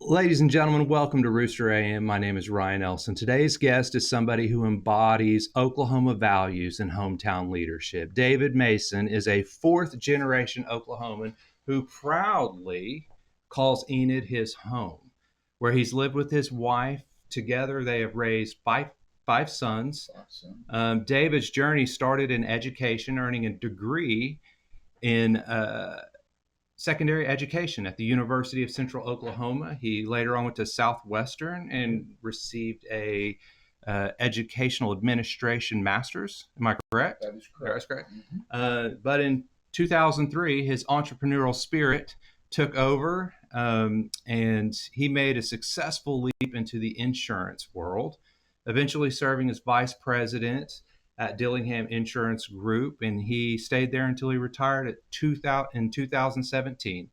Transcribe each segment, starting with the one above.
Ladies and gentlemen, welcome to Rooster AM. My name is Ryan Elson. Today's guest is somebody who embodies Oklahoma values and hometown leadership. David Mason is a fourth generation Oklahoman who proudly calls Enid his home, where he's lived with his wife. Together, they have raised five sons. Awesome. David's journey started in education, earning a degree in secondary education at the University of Central Oklahoma. He later on went to Southwestern and received a educational administration master's. Am I correct? That is correct. That's correct. Mm-hmm. But in 2003, his entrepreneurial spirit took over, and he made a successful leap into the insurance world, eventually serving as vice president at Dillingham Insurance Group, and he stayed there until he retired in 2017.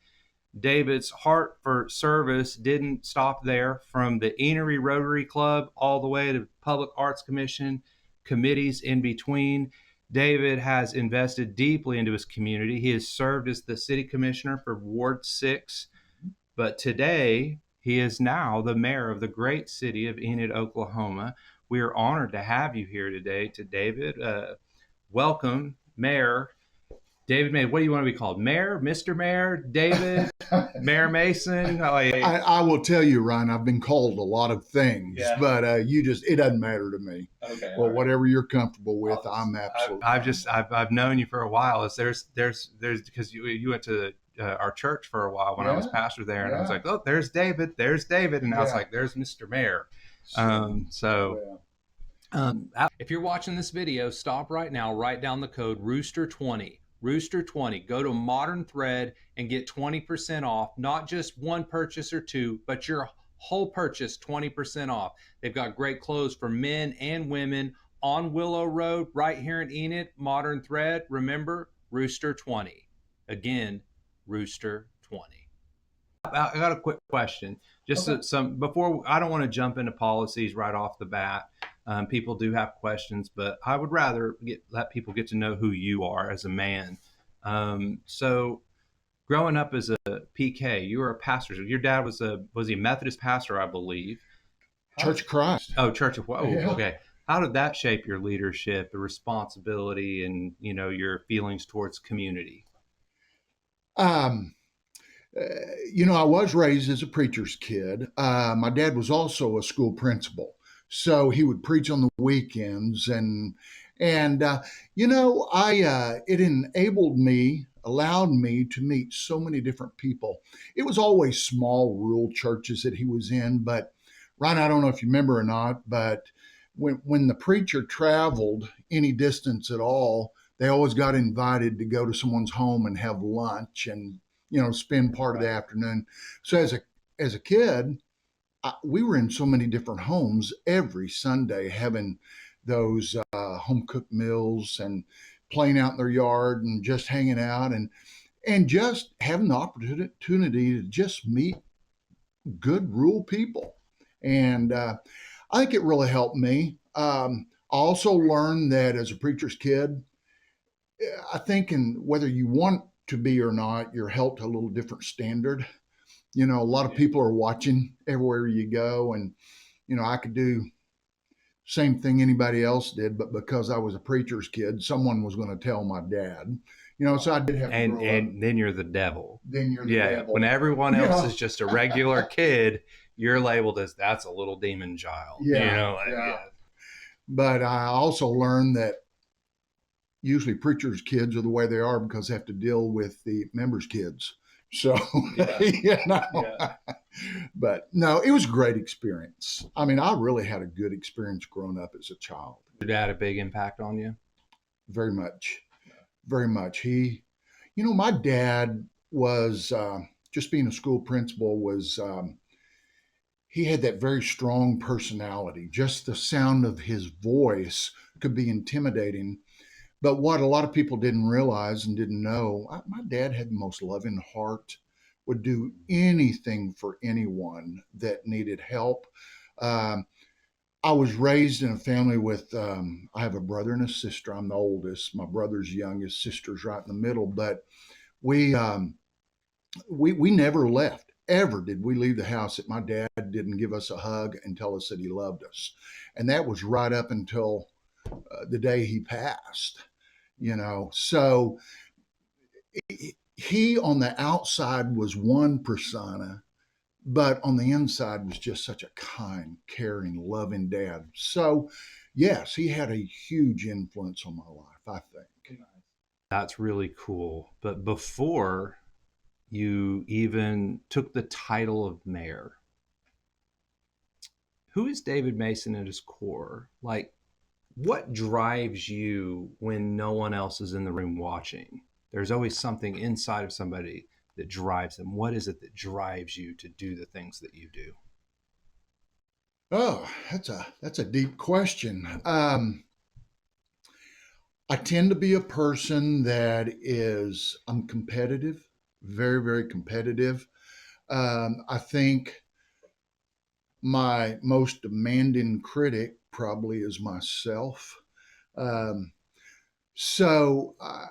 David's heart for service didn't stop there. From the Enid Rotary Club all the way to Public Arts Commission, committees in between, David has invested deeply into his community. He has served as the city commissioner for Ward 6, but today he is now the mayor of the great city of Enid, Oklahoma. We are honored to have you here today, David. Welcome, Mayor David May. What do you want to be called? Mayor, Mr. Mayor, David, Mayor Mason? I will tell you, Ryan, I've been called a lot of things, Yeah. but it doesn't matter to me. Okay. Well, whatever you're comfortable with, I'm absolutely. I've known you for a while. There's because you went to our church for a while when I was pastor there, and I was like, oh, there's David, and I was like, there's Mr. Mayor. If you're watching this video, stop right now, write down the code Rooster20. Rooster20. Go to Modern Thread and get 20% off, not just one purchase or two, but your whole purchase 20% off. They've got great clothes for men and women on Willow Road right here in Enid. Modern Thread. Remember, Rooster20. Again, Rooster20. I got a quick question. Before, I don't want to jump into policies right off the bat. People do have questions, but I would rather let people get to know who you are as a man. So, growing up as a PK, you were a pastor. Your dad was he a Methodist pastor, I believe. Church of Christ. Oh, Church of Christ. Oh, okay. How did that shape your leadership, the responsibility, and your feelings towards community? I was raised as a preacher's kid. My dad was also a school principal, so he would preach on the weekends, it allowed me to meet so many different people. It was always small rural churches that he was in, but Ryan, I don't know if you remember or not, but when the preacher traveled any distance at all, they always got invited to go to someone's home and have lunch and spend part of the afternoon. So as a kid, we were in so many different homes every Sunday having those home cooked meals and playing out in their yard and just hanging out and just having the opportunity to just meet good rural people. And I think it really helped me. I also learned that as a preacher's kid, I think whether you want to be or not, you're held to a little different standard. A lot of people are watching everywhere you go, and I could do same thing anybody else did, but because I was a preacher's kid, someone was going to tell my dad. So I did have to and then you're the devil. Then you're the devil. When everyone else is just a regular kid, you're labeled as that's a little demon child. But I also learned that usually preachers' kids are the way they are because they have to deal with the members' kids. So, but no, it was a great experience. I mean, I really had a good experience growing up as a child. Did that have a big impact on you? Very much. Very much. My dad was, just being a school principal he had that very strong personality. Just the sound of his voice could be intimidating. But what a lot of people didn't realize and didn't know, my dad had the most loving heart, would do anything for anyone that needed help. I was raised in a family with, I have a brother and a sister. I'm the oldest. My brother's youngest, sister's right in the middle. But we never left. ever did we leave the house that my dad didn't give us a hug and tell us that he loved us. And that was right up until the day he passed, you know. So he on the outside was one persona, but on the inside was just such a kind, caring, loving dad. So, yes, he had a huge influence on my life, I think. That's really cool. But before you even took the title of mayor, who is David Mason at his core? Like, what drives you when no one else is in the room watching? There's always something inside of somebody that drives them. What is it that drives you to do the things that you do? Oh, that's a deep question. I tend to be a person that I'm competitive, very, very competitive. I think my most demanding critic probably is myself. Um, so I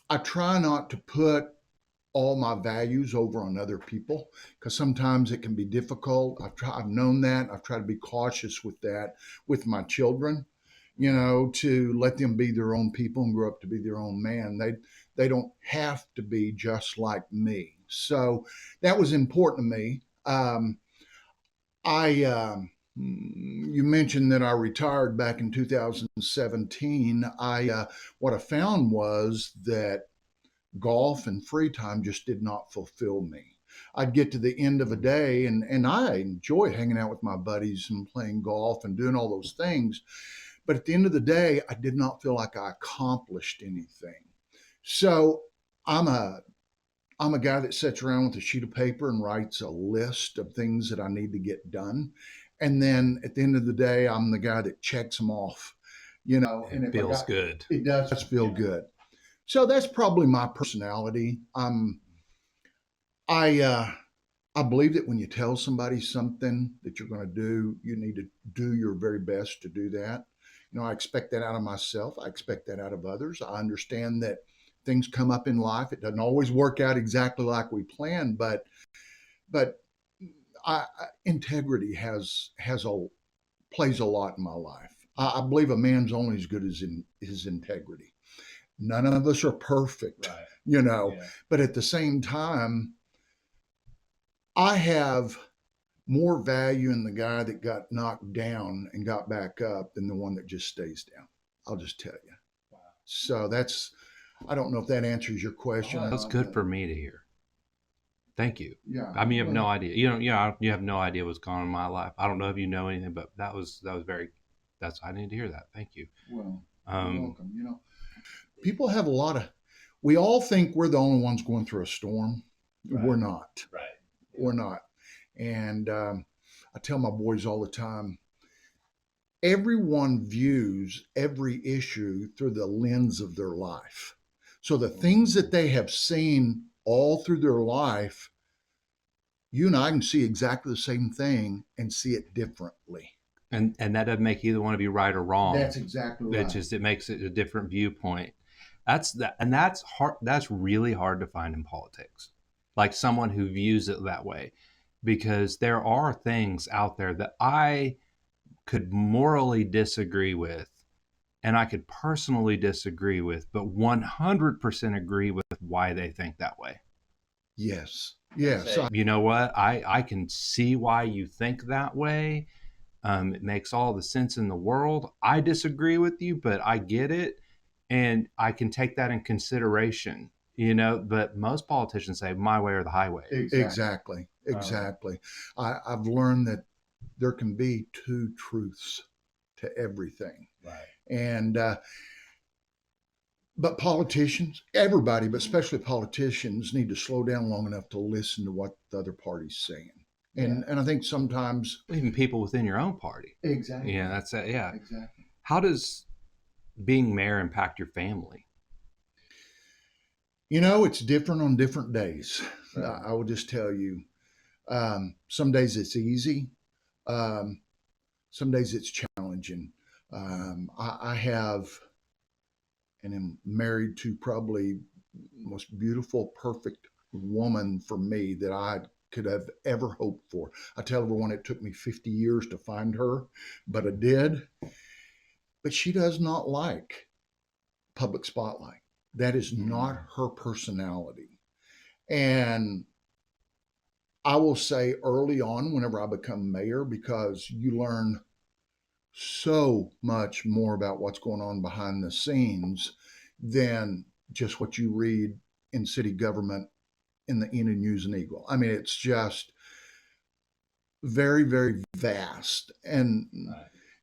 I try not to put all my values over on other people because sometimes it can be difficult. I've known that. I've tried to be cautious with that with my children, you know, to let them be their own people and grow up to be their own man. They don't have to be just like me. So that was important to me. I You mentioned that I retired back in 2017. I What I found was that golf and free time just did not fulfill me. I'd get to the end of a day and I enjoy hanging out with my buddies and playing golf and doing all those things. But at the end of the day, I did not feel like I accomplished anything. So I'm a I'm a guy that sits around with a sheet of paper and writes a list of things that I need to get done. And then at the end of the day, I'm the guy that checks them off, you know, It and if I feels got, good. it does feel good. So that's probably my personality. I I believe that when you tell somebody something that you're going to do, you need to do your very best to do that. You know, I expect that out of myself. I expect that out of others. I understand that things come up in life. It doesn't always work out exactly like we planned, but integrity has a plays a lot in my life. I believe a man's only as good as in his integrity. None of us are perfect, right, you know, yeah, but at the same time, I have more value in the guy that got knocked down and got back up than the one that just stays down. I'll just tell you. Wow. So I don't know if that answers your question. That's good for me to hear. Thank you. Yeah. I mean, you have no idea. You don't. Yeah, you have no idea what's going on in my life. I don't know if you know anything, but that was very. That's I need to hear that. Thank you. Well, you're welcome. You know, people have a lot of. We all think we're the only ones going through a storm. Right. We're not. Right. Yeah. We're not. And I tell my boys all the time, everyone views every issue through the lens of their life. So the things that they have seen all through their life, you and I can see exactly the same thing and see it differently. And that doesn't make either one of you right or wrong. That's exactly right. It makes it a different viewpoint. That's hard. That's really hard to find in politics. Like someone who views it that way, because there are things out there that I could morally disagree with and I could personally disagree with, but 100% agree with why they think that way. Yes. Yes. You know what? I can see why you think that way. It makes all the sense in the world. I disagree with you, but I get it. And I can take that in consideration, you know, but most politicians say my way or the highway. Exactly. Exactly. I've learned that there can be two truths to everything. Right. And but politicians, everybody, but especially politicians, need to slow down long enough to listen to what the other party's saying. And I think sometimes even people within your own party. Exactly. Yeah, that's it. Yeah. Exactly. How does being mayor impact your family? You know, it's different on different days. Right. I will just tell you. Some days it's easy. Um, some days it's challenging. I have and am married to probably the most beautiful, perfect woman for me that I could have ever hoped for. I tell everyone it took me 50 years to find her, but I did. But she does not like public spotlight. That is not her personality. And I will say early on, whenever I become mayor, because you learn so much more about what's going on behind the scenes than just what you read in city government in the Enid News and Eagle. I mean, it's just very, very vast. And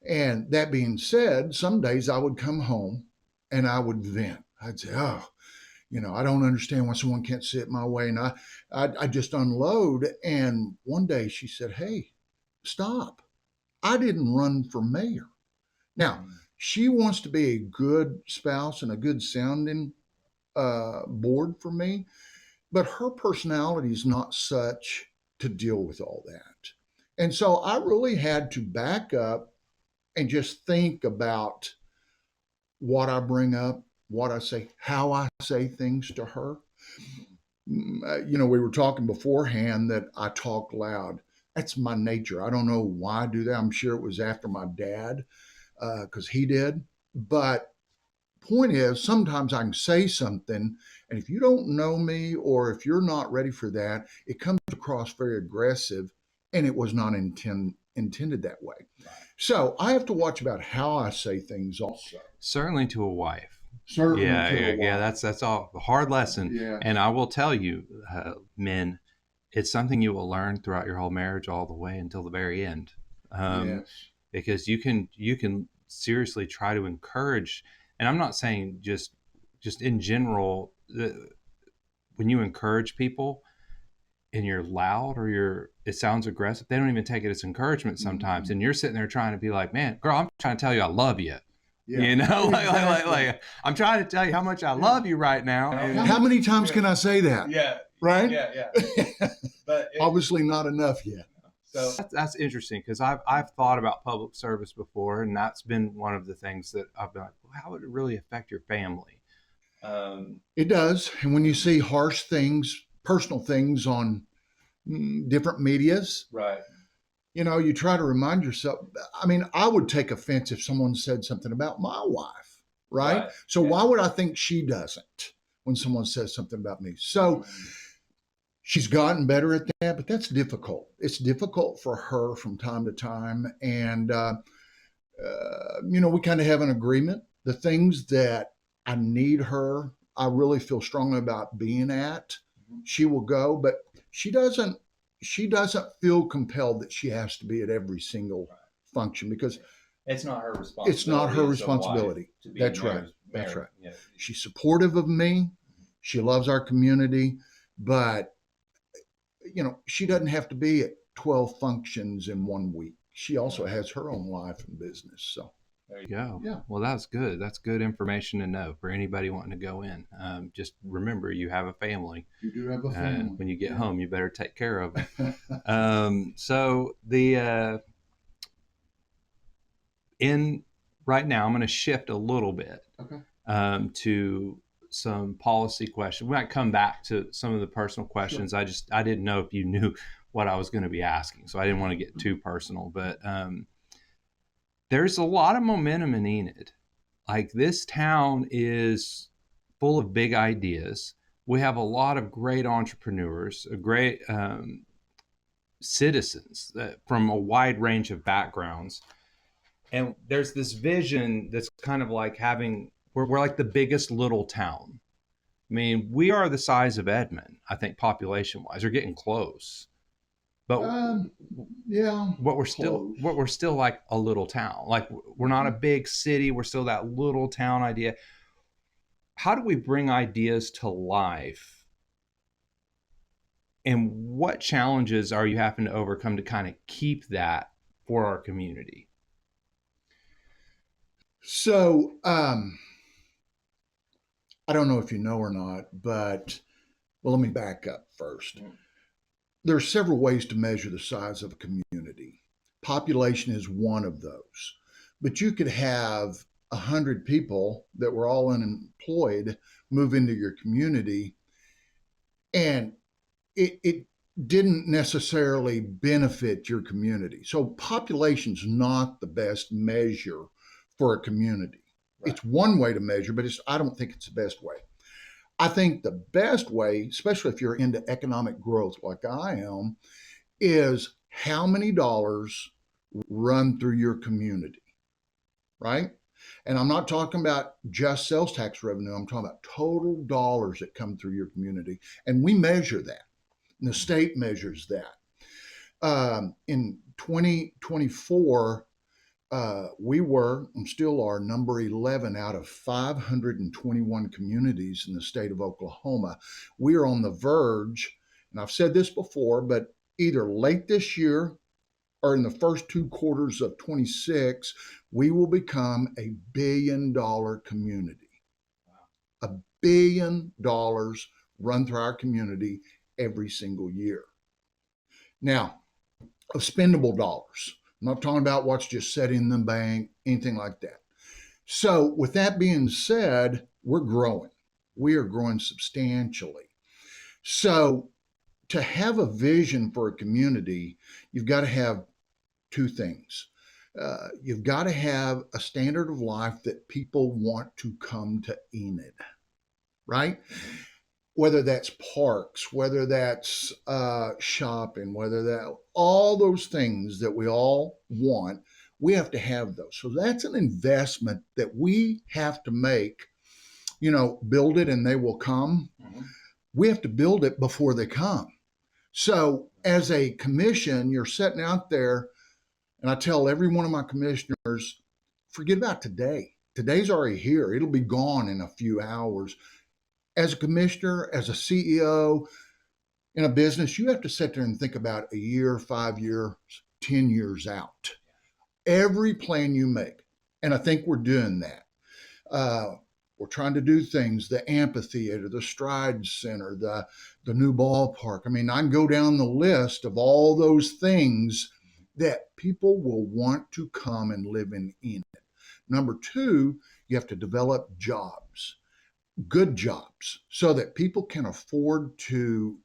that being said, some days I would come home and I would vent. I'd say, "Oh, I don't understand why someone can't sit my way," and I just unload. And one day she said, "Hey, stop! I didn't run for mayor." Now she wants to be a good spouse and a good sounding board for me, but her personality is not such to deal with all that. And so I really had to back up and just think about what I bring up, what I say, how I say things to her. We were talking beforehand that I talk loud. That's my nature. I don't know why I do that. I'm sure it was after my dad, because he did. But point is, sometimes I can say something, and if you don't know me or if you're not ready for that, it comes across very aggressive, and it was not intended that way. Right. So I have to watch about how I say things also. Certainly to a wife. Certainly Yeah, to a wife. yeah. That's all a hard lesson. Yeah. And I will tell you, men, it's something you will learn throughout your whole marriage, all the way until the very end. Yes. Because you can seriously try to encourage, and I'm not saying just in general. When you encourage people and you're loud or it sounds aggressive, they don't even take it as encouragement sometimes. And you're sitting there trying to be like, "Man, girl, I'm trying to tell you I love you." Yeah. Like I'm trying to tell you how much I love you right now. And How many times can I say that? Yeah. Right? Yeah. But obviously not enough yet. So that's interesting, because I've thought about public service before, and that's been one of the things that I've been like, well, how would it really affect your family? It does. And when you see harsh things, personal things on different medias, Right. You try to remind yourself. I mean, I would take offense if someone said something about my wife, right? So why would I think she doesn't when someone says something about me? So she's gotten better at that, but that's difficult. It's difficult for her from time to time. And, we kind of have an agreement. The things that I need her, I really feel strongly about being at, she will go, but she doesn't feel compelled that she has to be at every single function, because it's not her responsibility. It's not her responsibility. That's right. That's right. Yeah. She's supportive of me. She loves our community, but she doesn't have to be at 12 functions in 1 week. She also has her own life and business. So there you go. Yeah. Well, that's good. That's good information to know for anybody wanting to go in. Just remember, you have a family. You do have a family. And when you get home, you better take care of them. So the right now, I'm going to shift a little bit. Okay. To some policy questions. We might come back to some of the personal questions. Sure. I didn't know if you knew what I was going to be asking, so I didn't want to get too personal. But there's a lot of momentum in Enid. Like, this town is full of big ideas. We have a lot of great entrepreneurs, great citizens from a wide range of backgrounds. And there's this vision that's kind of like we're like the biggest little town. I mean, we are the size of Edmond, I think, population-wise. We're getting close. But yeah, we're still like a little town. Like, we're not a big city. We're still that little town idea. How do we bring ideas to life? And what challenges are you having to overcome to kind of keep that for our community? So, I don't know if you know or not, but, well, let me back up first. There are several ways to measure the size of a community. Population is one of those. But you could have 100 people that were all unemployed move into your community, and it didn't necessarily benefit your community. So population's not the best measure for a community. Right. It's one way to measure, but I don't think it's the best way. I think the best way, especially if you're into economic growth like I am, is how many dollars run through your community, right? And I'm not talking about just sales tax revenue. I'm talking about total dollars that come through your community. And we measure that. And the state measures that. In 2024, we were and still are number 11 out of 521 communities in the state of Oklahoma. We are on the verge, and I've said this before, but either late this year or in the first 2 quarters of 26, we will become $1 billion community. $1 billion run through our community every single year. Now, of spendable dollars. I'm not talking about what's just set in the bank, anything like that. So, with that being said, we're growing. We are growing substantially. So, to have a vision for a community, you've got to have two things. You've got to have a standard of life that people want to come to Enid, right? Whether that's parks, whether that's shopping, whether that all those things that we all want, we have to have those. So that's an investment that we have to make. Build it and they will come. Mm-hmm. We have to build it before they come. So as a commission, you're sitting out there, and I tell every one of my commissioners, forget about today. Today's already here. It'll be gone in a few hours. As a commissioner, as a CEO in a business, you have to sit there and think about a year, 5 years, 10 years out. Every plan you make. And I think we're doing that. We're trying to do things, the amphitheater, the Stride Center, the new ballpark. I mean, I can go down the list of all those things that people will want to come and live in Enid. Number two, you have to develop jobs. Good jobs so that people can afford to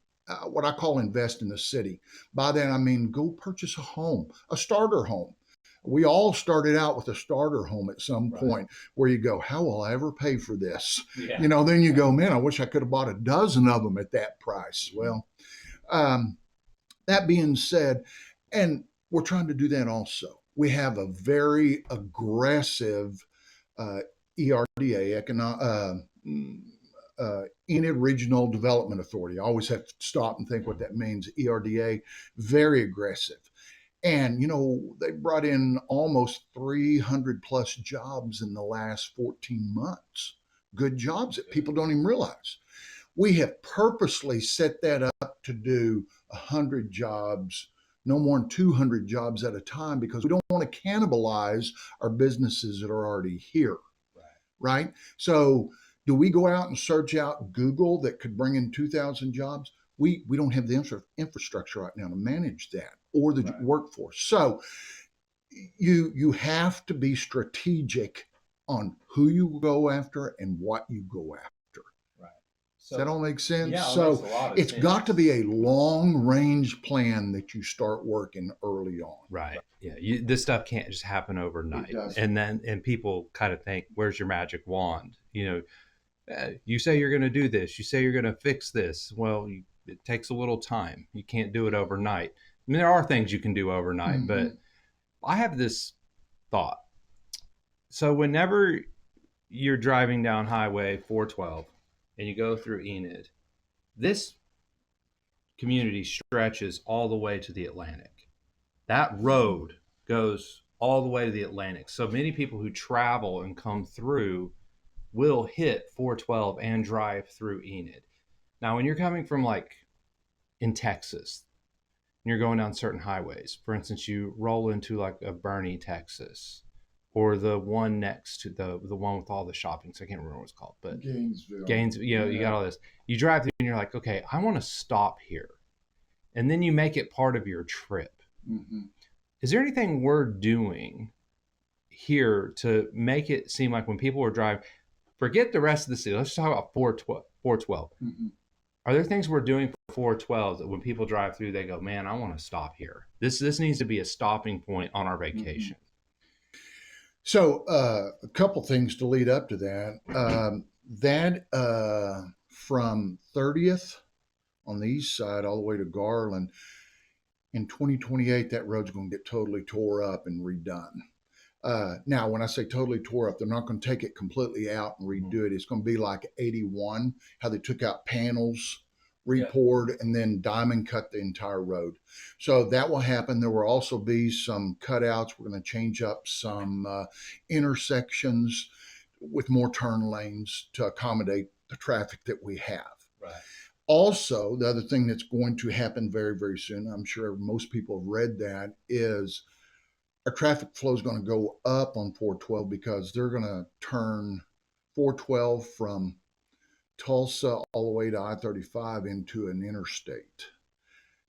what I call invest in the city. By that, I mean go purchase a home, a starter home. We all started out with a starter home at some point where you go, how will I ever pay for this? Yeah. Then you go, man, I wish I could have bought a dozen of them at that price. Well, that being said, and we're trying to do that also. We have a very aggressive ERDA, Enid Regional Development Authority. I always have to stop and think what that means. ERDA, very aggressive. And, they brought in almost 300 plus jobs in the last 14 months. Good jobs that people don't even realize. We have purposely set that up to do 100 jobs, no more than 200 jobs at a time, because we don't want to cannibalize our businesses that are already here. Right? So do we go out and search out Google that could bring in 2,000 jobs? We don't have the infrastructure right now to manage that or the workforce. So you have to be strategic on who you go after and what you go after. Right. So, does that all make sense? Yeah, so it's got to be a long range plan that you start working early on. Right. Yeah. This stuff can't just happen overnight. And people kind of think, where's your magic wand? You say you're going to do this. You say you're going to fix this. Well, it takes a little time. You can't do it overnight. I mean, there are things you can do overnight, but I have this thought. So whenever you're driving down Highway 412 and you go through Enid, this community stretches all the way to the Atlantic. That road goes all the way to the Atlantic. So many people who travel and come through will hit 412 and drive through Enid. Now, when you're coming from in Texas, and you're going down certain highways, for instance, you roll into a Bernie, Texas, or the one next to the one with all the shopping. So I can't remember what it's called, but Gainesville. You got all this. You drive through and you're like, okay, I want to stop here. And then you make it part of your trip. Mm-hmm. Is there anything we're doing here to make it seem like when people are driving, forget the rest of the city, let's talk about 412. Mm-hmm. Are there things we're doing 412 that when people drive through, they go, "Man, I want to stop here. This needs to be a stopping point on our Mm-hmm. vacation." So, a couple things to lead up to that. That from 30th on the east side all the way to Garland in 2028, that road's going to get totally tore up and redone. Now, when I say totally tore up, they're not going to take it completely out and redo it. It's going to be like 81, how they took out panels, repoured, and then diamond cut the entire road. So that will happen. There will also be some cutouts. We're going to change up some intersections with more turn lanes to accommodate the traffic that we have. Right. Also, the other thing that's going to happen very, very soon, I'm sure most people have read that, is our traffic flow is going to go up on 412 because they're going to turn 412 from Tulsa all the way to I-35 into an interstate.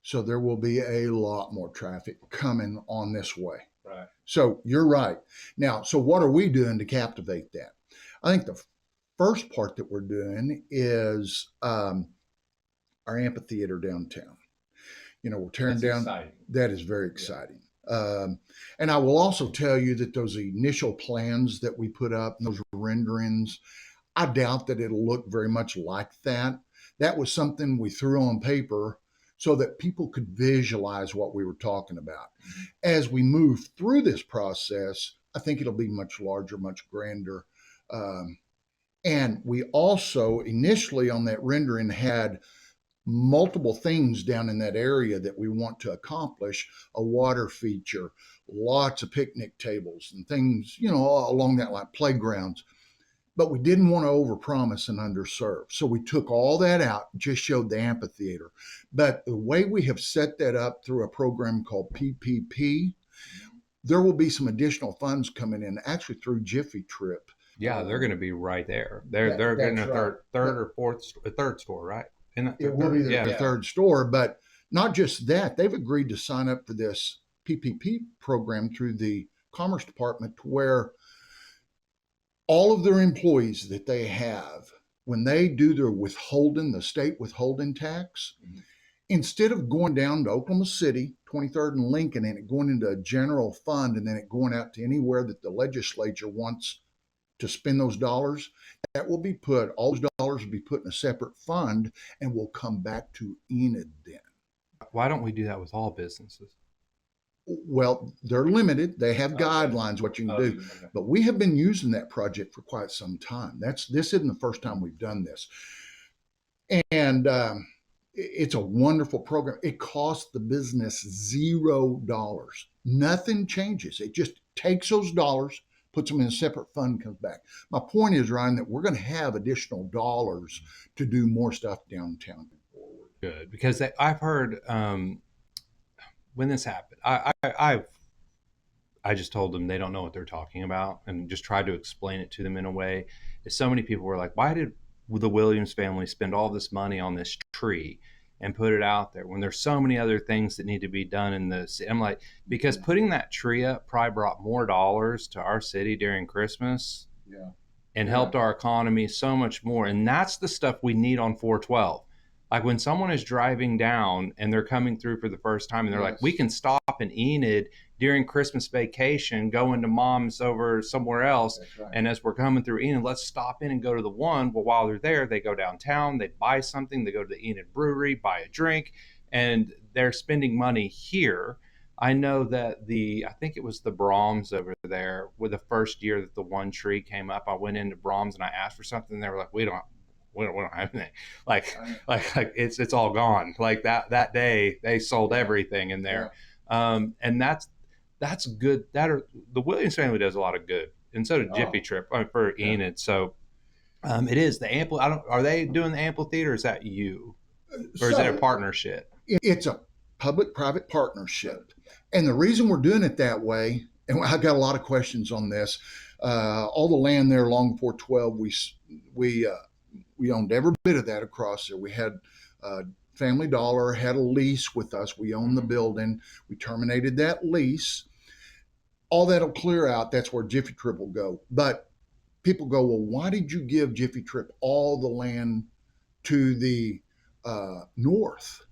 So there will be a lot more traffic coming on this way. Right. So you're right. Now, so what are we doing to captivate that? I think the first part that we're doing is our amphitheater downtown. We're tearing down. Exciting. That is very exciting. And I will also tell you that those initial plans that we put up, those renderings, I doubt that it'll look very much like that. That was something we threw on paper so that people could visualize what we were talking about. Mm-hmm. As we move through this process, I think it'll be much larger, much grander. And we also initially on that rendering had multiple things down in that area that we want to accomplish: a water feature, lots of picnic tables and things, along that line, playgrounds. But we didn't want to overpromise and underserve. So we took all that out, just showed the amphitheater. But the way we have set that up through a program called PPP, there will be some additional funds coming in, actually through Jiffy Trip. Yeah, they're going to be right there. They're getting a third or fourth, a third store, right? It will be the third store, but not just that. They've agreed to sign up for this PPP program through the Commerce Department, where all of their employees that they have, when they do their withholding, the state withholding tax, mm-hmm. instead of going down to Oklahoma City, 23rd and Lincoln, and it going into a general fund and then it going out to anywhere that the legislature wants to spend those dollars, all those dollars will be put in a separate fund and will come back to Enid then. Why don't we do that with all businesses? Well, they're limited. They have guidelines what you can do. Okay. But we have been using that project for quite some time. This isn't the first time we've done this. And it's a wonderful program. It costs the business $0. Nothing changes. It just takes those dollars, puts them in a separate fund, comes back. My point is, Ryan, that we're going to have additional dollars to do more stuff downtown. Good, because I've heard when this happened, I just told them they don't know what they're talking about and just tried to explain it to them in a way. So many people were like, "Why did the Williams family spend all this money on this tree and put it out there when there's so many other things that need to be done in this?" I'm like, because putting that tree up probably brought more dollars to our city during Christmas, and helped our economy so much more. And that's the stuff we need on 412. Like when someone is driving down and they're coming through for the first time and they're like, we can stop in Enid during Christmas vacation, go into Mom's over somewhere else. Right. And as we're coming through Enid, let's stop in and go to the one. Well, while they're there, they go downtown, they buy something, they go to the Enid brewery, buy a drink, and they're spending money here. I know that I think it was the Brahms over there with the first year that the one tree came up. I went into Brahms and I asked for something. And they were like, we don't have anything. Like it's all gone. Like that day they sold everything in there. And that's good. The Williams family does a lot of good, and so did Jiffy Trip for Enid. So it is the are they doing the amphitheater? Or is that you, or is it a partnership? It's a public-private partnership, and the reason we're doing it that way, and I've got a lot of questions on this. All the land there along 412, we owned every bit of that across there. We had Family Dollar had a lease with us. We owned the building. We terminated that lease. All that'll clear out. That's where Jiffy Trip will go. But people go, well, why did you give Jiffy Trip all the land to the north.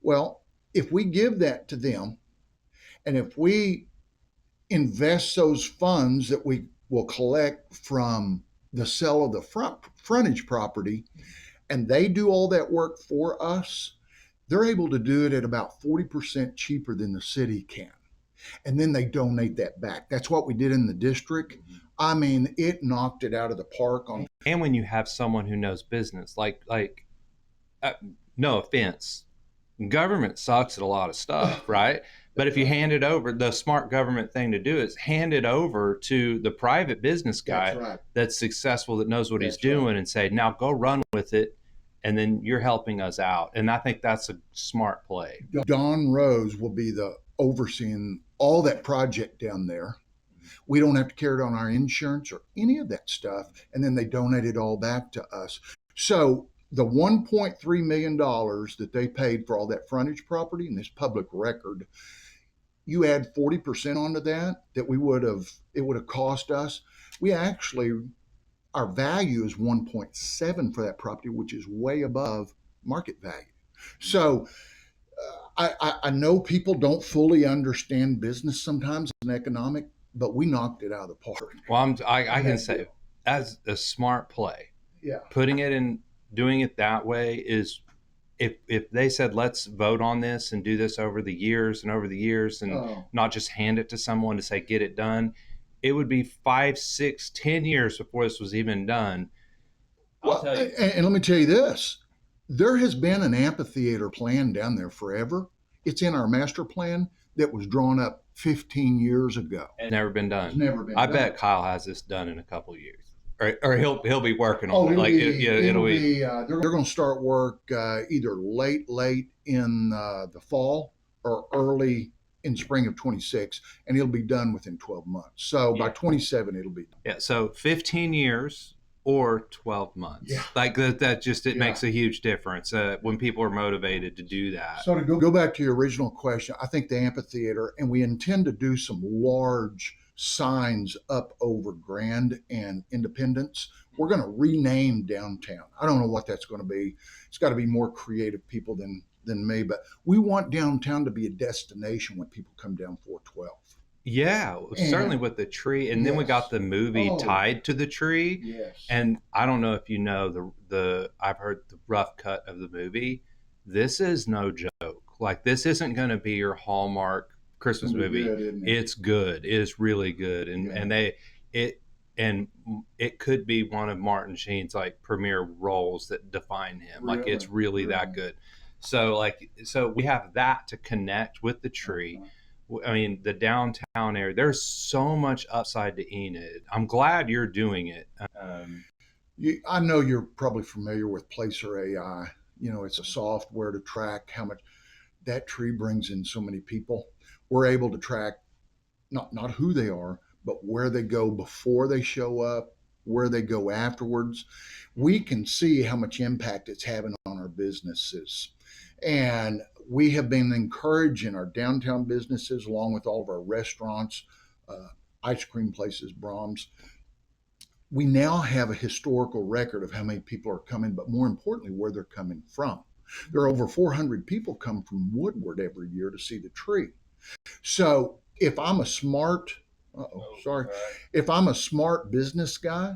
Well, if we give that to them, and if we invest those funds that we will collect from the sale of the frontage property, and they do all that work for us, they're able to do it at about 40% cheaper than the city can. And then they donate that back. That's what we did in the district. I mean, it knocked it out of the park on. And when you have someone who knows business, uh, no offense, government sucks at a lot of stuff, right? But if you hand it over, the smart government thing to do is hand it over to the private business guy that's successful, that knows what he's doing, and say, now go run with it. And then you're helping us out. And I think that's a smart play. Don Rose will be the overseeing all that project down there. We don't have to carry it on our insurance or any of that stuff. And then they donate it all back to us. So the $1.3 million that they paid for all that frontage property and this public record, you add 40% onto that it would have cost us. We actually, our value is 1.7 for that property, which is way above market value. So I know people don't fully understand business sometimes and economic, but we knocked it out of the park. Well, I can say as a smart play, putting it in, doing it that way is, if they said, let's vote on this and do this over the years and not just hand it to someone to say, get it done, it would be 5, 6, 10 years before this was even done. I'll tell you. And let me tell you this. There has been an amphitheater plan down there forever. It's in our master plan that was drawn up 15 years ago. It's never been done. It's never been I done. bet Kyle has this done in a couple of years. Or he'll be working on it. It'll be they're going to start work either late in the fall or early in spring of 26, and it'll be done within 12 months. So by 27, it'll be done. Yeah, so 15 years or 12 months. Yeah. Like that just, it makes a huge difference when people are motivated to do that. So to go back to your original question, I think the amphitheater, and we intend to do some large signs up over Grand and Independence. We're going to rename downtown. I don't know what that's going to be. It's got to be more creative people than me, but we want downtown to be a destination when people come down 412. Yeah, certainly with the tree. And then we got the movie tied to the tree. Yes. And I don't know if you know the I've heard the rough cut of the movie. This is no joke. Like, this isn't going to be your Hallmark Christmas movie. Good, it's good. It is really good. And it could be one of Martin Sheen's like premier roles that define him. Like, it's really that good. So we have that to connect with the tree. I mean, the downtown area, there's so much upside to Enid. I'm glad you're doing it. I know you're probably familiar with Placer AI. You know, it's a software to track how much that tree brings in so many people. We're able to track not who they are, but where they go before they show up, where they go afterwards. We can see how much impact it's having on our businesses. And we have been encouraging our downtown businesses, along with all of our restaurants, ice cream places, Brahms. We now have a historical record of how many people are coming, but more importantly, where they're coming from. There are over 400 people come from Woodward every year to see the tree. So if I'm a smart, if I'm a smart business guy,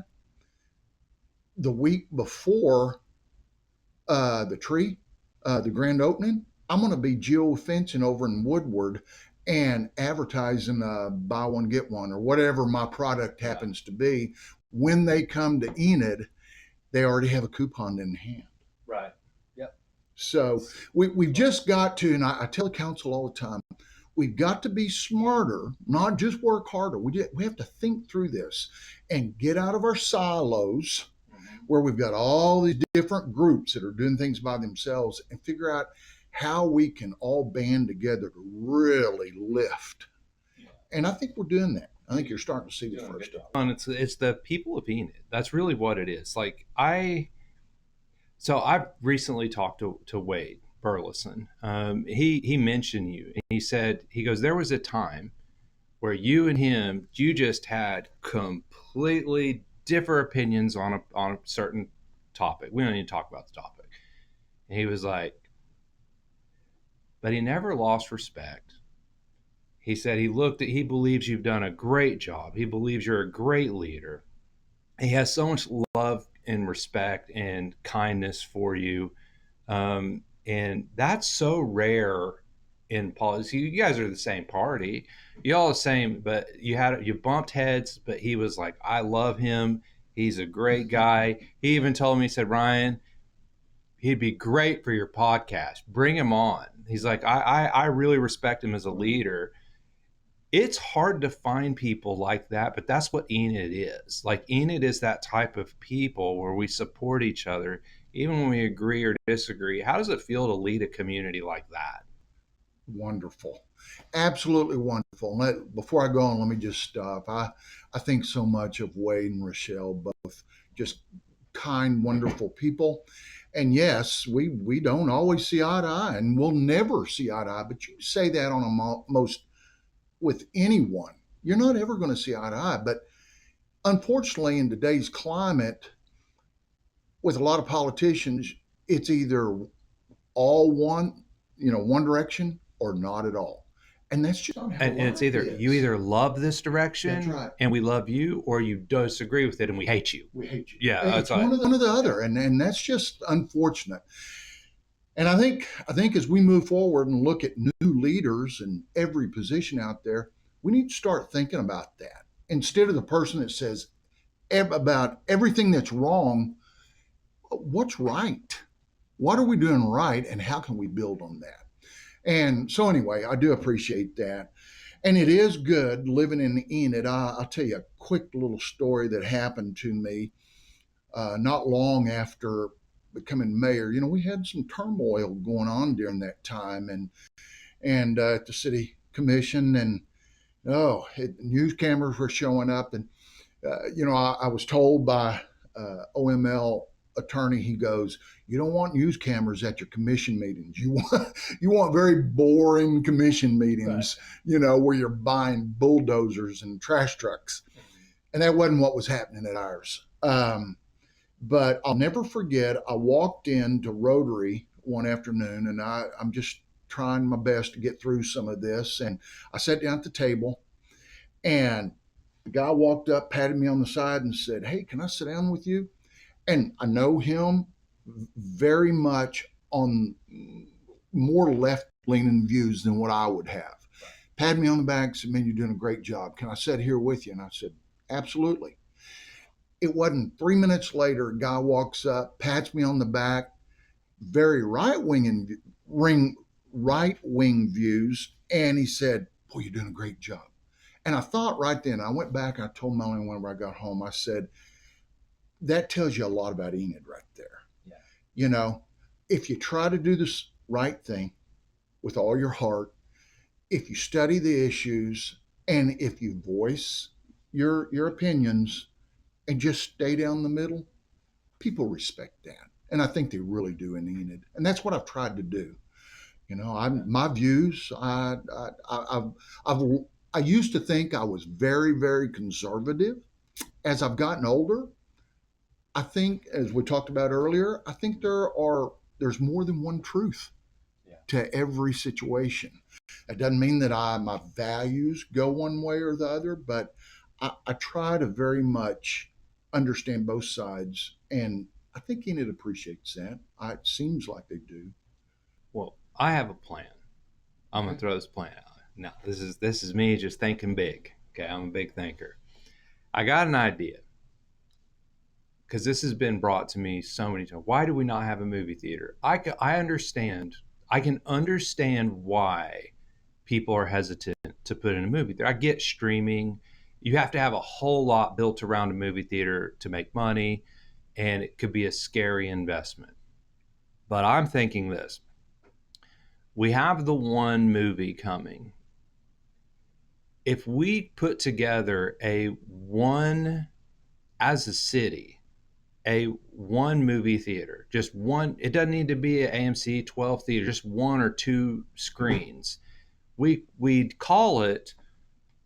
the week before the tree, the grand opening, I'm going to be geofencing over in Woodward and advertising buy one, get one, or whatever my product happens to be. When they come to Enid, they already have a coupon in hand. Right. Yep. So we've just got to, and I tell the council all the time, we've got to be smarter, not just work harder. We have to think through this and get out of our silos where we've got all these different groups that are doing things by themselves and figure out how we can all band together to really lift. And I think we're doing that. I think you're starting to see the first stuff. And it's the people of Enid. That's really what it is. Like, I've recently talked to Wade Burleson. He mentioned you, and he goes, there was a time where you and him, you just had completely different opinions on a certain topic. We don't need to talk about the topic. And he was like, but he never lost respect. He said he believes you've done a great job. He believes you're a great leader. He has so much love and respect and kindness for you. And that's so rare in politics. You guys are the same party. You all the same, but you bumped heads, but he was like, I love him. He's a great guy. He even told me, he said, Ryan, he'd be great for your podcast. Bring him on. He's like, I really respect him as a leader. It's hard to find people like that, but that's what Enid is. Like, Enid is that type of people where we support each other, even when we agree or disagree. How does it feel to lead a community like that? Wonderful. Absolutely wonderful. Before I go on, let me just stop. I think so much of Wade and Rochelle, both just kind, wonderful people. And yes, we don't always see eye to eye, and we'll never see eye to eye. But you say that on most with anyone, you're not ever going to see eye to eye. But unfortunately, in today's climate, with a lot of politicians, it's either all one direction or not at all. And that's just not how And life it's either you is. either love this That's direction right. and we love you, or you disagree with it and we hate you. We hate you. Yeah, that's It's right. one or the other, and that's just unfortunate. And I think as we move forward and look at new leaders in every position out there, we need to start thinking about that instead of the person that says about everything that's wrong. What's right? What are we doing right, and how can we build on that? And so, anyway, I do appreciate that. And it is good living in Enid. I'll tell you a quick little story that happened to me not long after becoming mayor. We had some turmoil going on during that time, and at the city commission, and news cameras were showing up, and I was told by OML attorney, he goes, you don't want news cameras at your commission meetings. You want very boring commission meetings, right, where you're buying bulldozers and trash trucks. And that wasn't what was happening at ours. But I'll never forget, I walked into Rotary one afternoon, and I'm just trying my best to get through some of this. And I sat down at the table, and the guy walked up, patted me on the side, and said, hey, can I sit down with you? And I know him very much on more left-leaning views than what I would have. Patted me on the back, said, man, you're doing a great job. Can I sit here with you? And I said, absolutely. It wasn't 3 minutes later, a guy walks up, pats me on the back, very right-wing views, and he said, boy, you're doing a great job. And I thought right then, I went back and I told Melanie whenever I got home, I said, that tells you a lot about Enid right there. Yeah. If you try to do this right thing with all your heart, if you study the issues, and if you voice your opinions and just stay down the middle, people respect that. And I think they really do in Enid. And that's what I've tried to do. My views, I used to think I was very, very conservative. As I've gotten older, I think, as we talked about earlier, I think there's more than one truth to every situation. That doesn't mean that my values go one way or the other, but I try to very much understand both sides, and I think Enid appreciates that. It seems like they do. Well, I have a plan. I'm gonna throw this plan out. Now, this is me just thinking big. Okay, I'm a big thinker. I got an idea because this has been brought to me so many times. Why do we not have a movie theater? I understand. I can understand why people are hesitant to put in a movie theater. I get streaming. You have to have a whole lot built around a movie theater to make money, and it could be a scary investment. But I'm thinking this. We have the one movie coming. If we put together as a city, a one movie theater, just one, it doesn't need to be an AMC 12 theater, just one or two screens. We'd call it,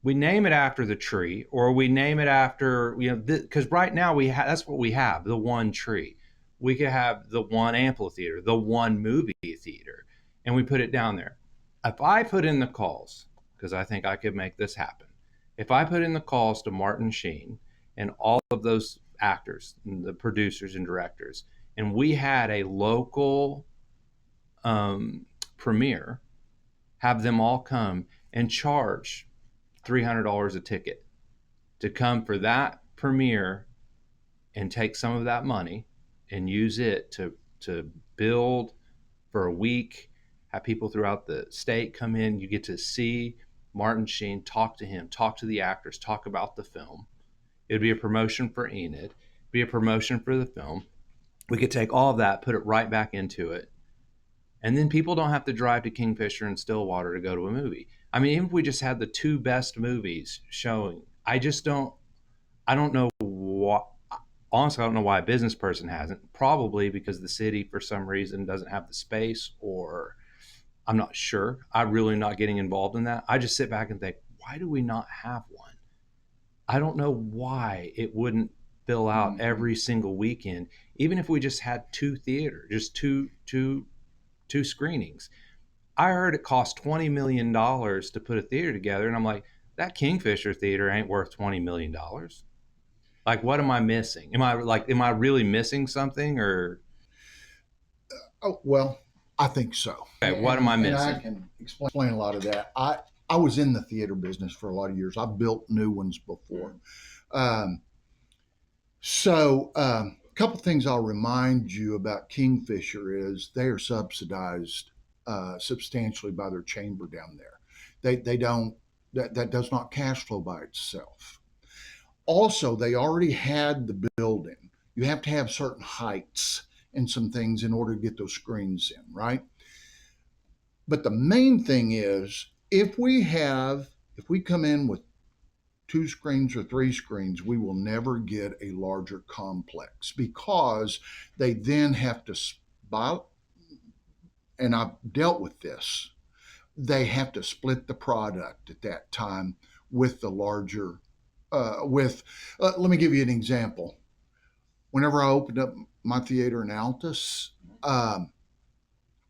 we name it after the tree, or we name it after, because right now that's what we have, the one tree. We could have the one amphitheater, the one movie theater, and we put it down there. If I put in the calls, because I think I could make this happen, if I put in the calls to Martin Sheen and all of those actors, and the producers and directors, and we had a local um, premiere, have them all come and charge $300 a ticket to come for that premiere and take some of that money and use it to build for a week, have people throughout the state come in. You get to see Martin Sheen, talk to him, talk to the actors, talk about the film. It would be a promotion for Enid, be a promotion for the film. We could take all of that, put it right back into it, and then people don't have to drive to Kingfisher and Stillwater to go to a movie. I mean, even if we just had the two best movies showing, I don't know what. Honestly, I don't know why a business person hasn't. Probably because the city, for some reason, doesn't have the space, or I'm not sure. I'm really not getting involved in that. I just sit back and think, why do we not have one? I don't know why it wouldn't fill out every single weekend, even if we just had two theaters, just two screenings. I heard it cost $20 million to put a theater together, and I'm like, that Kingfisher theater ain't worth $20 million. Like, what am I missing? Am I really missing something, or Oh, well, I think so. okay, what am I And I missing? can explain a lot of that. I was in the theater business for a lot of years. I built new ones before. Um, a couple things I'll remind you about Kingfisher is they are subsidized substantially by their chamber down there. They don't that does not cash flow by itself. Also, they already had the building. You have to have certain heights and some things in order to get those screens in, right? But the main thing is if we come in with two screens or three screens, we will never get a larger complex because they then have to buy, and I've dealt with this, they have to split the product at that time with the larger, let me give you an example. Whenever I opened up my theater in Altus, um,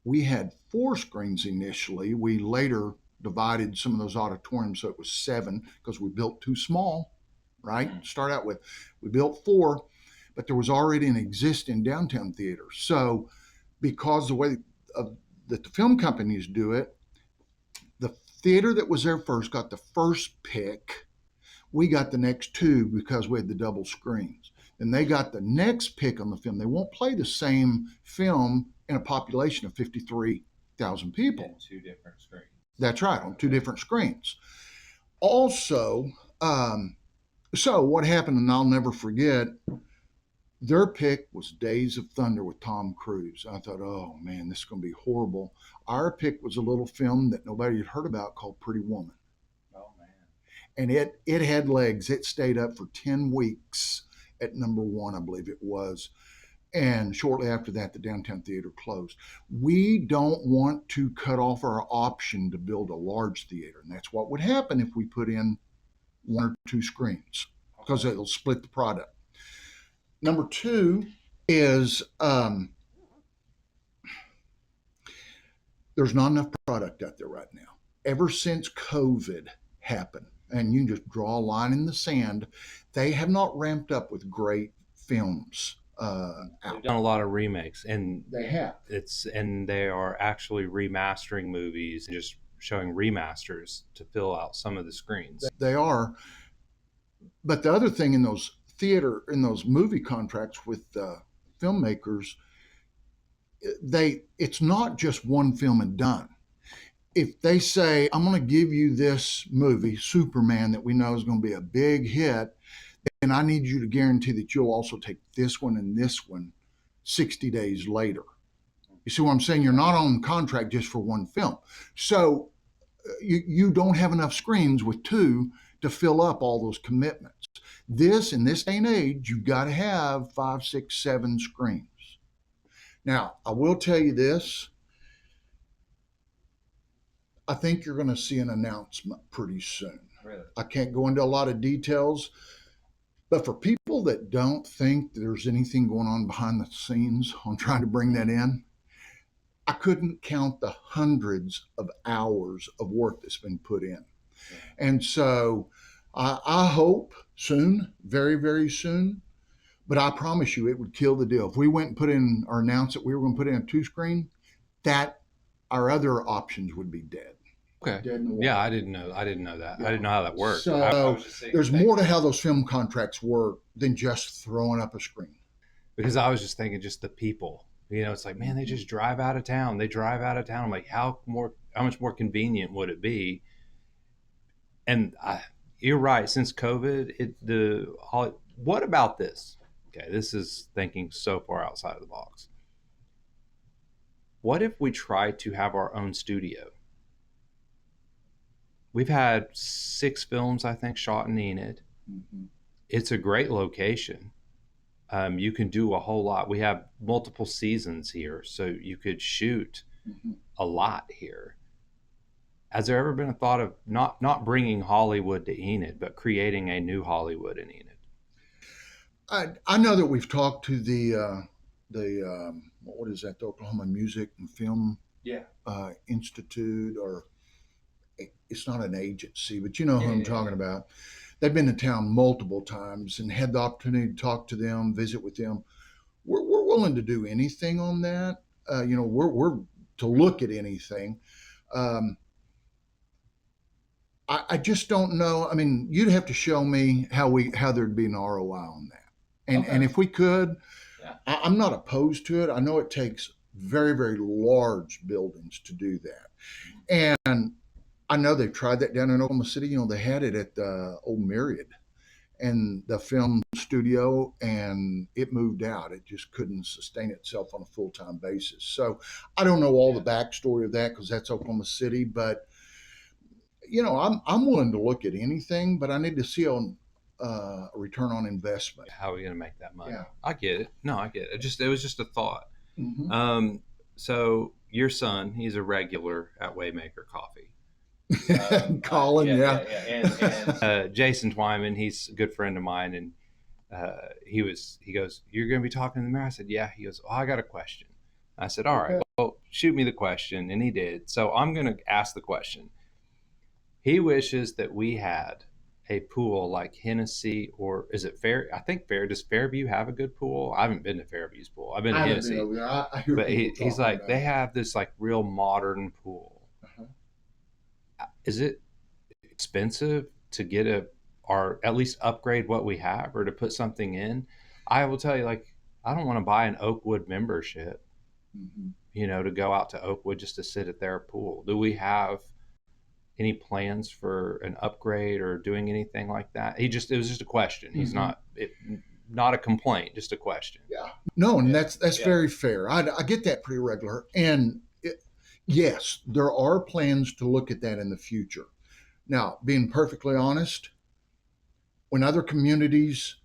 we had four screens initially. We later divided some of those auditoriums so it was seven because we built too small, right? Start out with, we built four, but there was already an existing downtown theater. So because the way that the film companies do it, the theater that was there first got the first pick. We got the next two because we had the double screens. And they got the next pick on the film. They won't play the same film in a population of 53,000 people. And two different screens. That's right, on two different screens. Also, so what happened, and I'll never forget, their pick was Days of Thunder with Tom Cruise. I thought, oh man, this is going to be horrible. Our pick was a little film that nobody had heard about called Pretty Woman. Oh man. And it had legs. It stayed up for 10 weeks at number one, I believe it was. And shortly after that, the downtown theater closed. We don't want to cut off our option to build a large theater. And that's what would happen if we put in one or two screens because it'll split the product. Number two is there's not enough product out there right now. Ever since COVID happened, and you can just draw a line in the sand, they have not ramped up with great films. They've done a lot of remakes, and They have. they are actually remastering movies and just showing remasters to fill out some of the screens. They are. But the other thing in those movie contracts with filmmakers, it's not just one film and done. If they say, I'm going to give you this movie, Superman, that we know is going to be a big hit, then I need you to guarantee that you'll also take this one and this one 60 days later. You see what I'm saying? You're not on contract just for one film. So you don't have enough screens with two to fill up all those commitments. In this day and age, you've got to have 5, 6, 7 screens. Now, I will tell you this. I think you're going to see an announcement pretty soon. Really? I can't go into a lot of details, But for people that don't think there's anything going on behind the scenes on trying to bring that in, I couldn't count the hundreds of hours of work that's been put in. And so I hope soon, very, very soon, but I promise you it would kill the deal. If we went and put in or announced that we were going to put in a two screen, that our other options would be dead. Okay. Dead in the water. Yeah, I didn't know. I didn't know that. Yeah. I didn't know how that worked. So I was just there's more to how those film contracts work than just throwing up a screen. because I was just thinking, just the people. It's like, man, they just drive out of town. They drive out of town. I'm like, how much more convenient would it be? And you're right. Since COVID, what about this? Okay, this is thinking so far outside of the box. What if we try to have our own studio? We've had 6 films, I think, shot in Enid. Mm-hmm. It's a great location. You can do a whole lot. We have multiple seasons here, so you could shoot a lot here. Has there ever been a thought of not bringing Hollywood to Enid, but creating a new Hollywood in Enid? I know that we've talked to the what is that, the Oklahoma Music and Film Institute, or it's not an agency, but you know who I'm talking about. They've been to town multiple times and had the opportunity to talk to them, visit with them. We're willing to do anything on that. We're to look at anything. I just don't know. I mean, you'd have to show me how there'd be an ROI on that. And if we could, I'm not opposed to it. I know it takes very, very large buildings to do that. And I know they've tried that down in Oklahoma City. They had it at the old Myriad and the film studio, and it moved out. It just couldn't sustain itself on a full-time basis. So I don't know all the backstory of that because that's Oklahoma City, but I'm willing to look at anything, but I need to see a return on investment. How are we going to make that money? Yeah. I get it. No, I get it. It was just a thought. Mm-hmm. So your son, he's a regular at Waymaker Coffee. Colin, yeah. And Jason Twyman, he's a good friend of mine, and he goes, "You're going to be talking to the mayor?" I said, "Yeah." He goes, "Oh, I got a question." I said, "All right, well, shoot me the question," and he did. So I'm going to ask the question. He wishes that we had a pool like Hennessy, or is it Fair? I think Does Fairview have a good pool? I haven't been to Fairview's pool. I've been to Hennessy. I hear but he's like, about they have this like real modern pool. Is it expensive to get or at least upgrade what we have, or to put something in? I will tell you, like, I don't want to buy an Oakwood membership, to go out to Oakwood just to sit at their pool. Do we have any plans for an upgrade or doing anything like that? It was just a question. He's not a complaint, just a question. Yeah. No, and that's very fair. I get that pretty regular. And yes, there are plans to look at that in the future. Now, being perfectly honest, when other communities,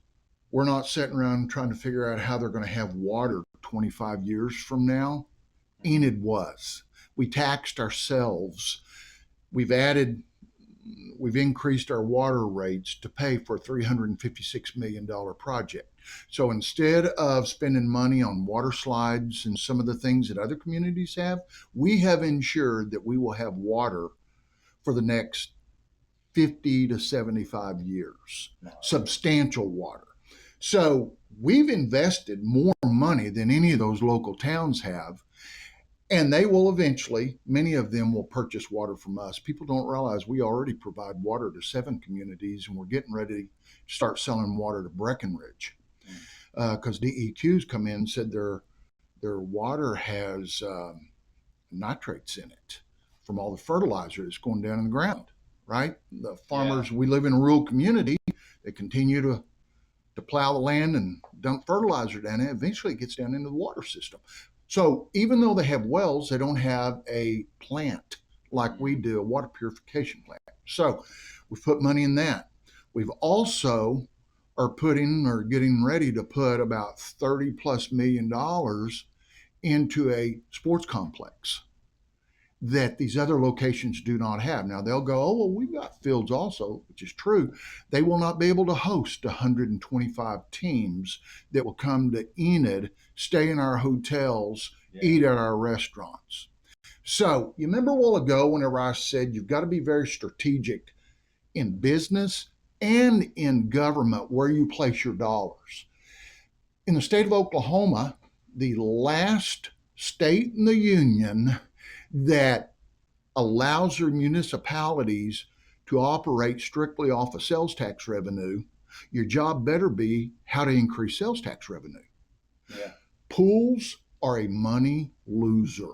we're not sitting around trying to figure out how they're going to have water 25 years from now, Enid was. We taxed ourselves. We've increased our water rates to pay for a $356 million project. So instead of spending money on water slides and some of the things that other communities have, we have ensured that we will have water for the next 50 to 75 years, substantial water. So we've invested more money than any of those local towns have. And they will eventually, many of them will purchase water from us. People don't realize we already provide water to 7 communities, and we're getting ready to start selling water to Breckenridge because DEQ's come in and said their water has nitrates in it from all the fertilizer that's going down in the ground, right? The farmers, we live in a rural community, they continue to plow the land and dump fertilizer down it. Eventually it gets down into the water system. So even though they have wells, they don't have a plant like we do, a water purification plant. So we've put money in that. We've also are getting ready to put about $30+ million into a sports complex. that these other locations do not have. Now they'll go, oh, well, we've got fields also, which is true. They will not be able to host 125 teams that will come to Enid, stay in our hotels, eat at our restaurants. So you remember a while ago whenever I said you've got to be very strategic in business and in government where you place your dollars. In the state of Oklahoma, the last state in the union that allows their municipalities to operate strictly off of sales tax revenue, your job better be how to increase sales tax revenue. Yeah. Pools are a money loser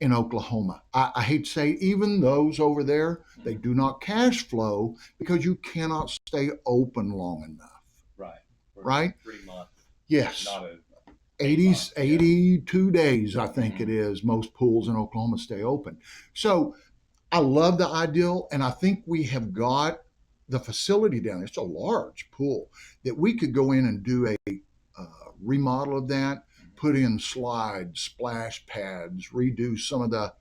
in Oklahoma. I hate to say, even those over there, they do not cash flow because you cannot stay open long enough. Right. Right? 3 months. Yes. Not a 82 days, I think it is. Most pools in Oklahoma stay open. So I love the ideal, and I think we have got the facility down there. It's a large pool that we could go in and do a remodel of that, put in slides, splash pads, redo some of the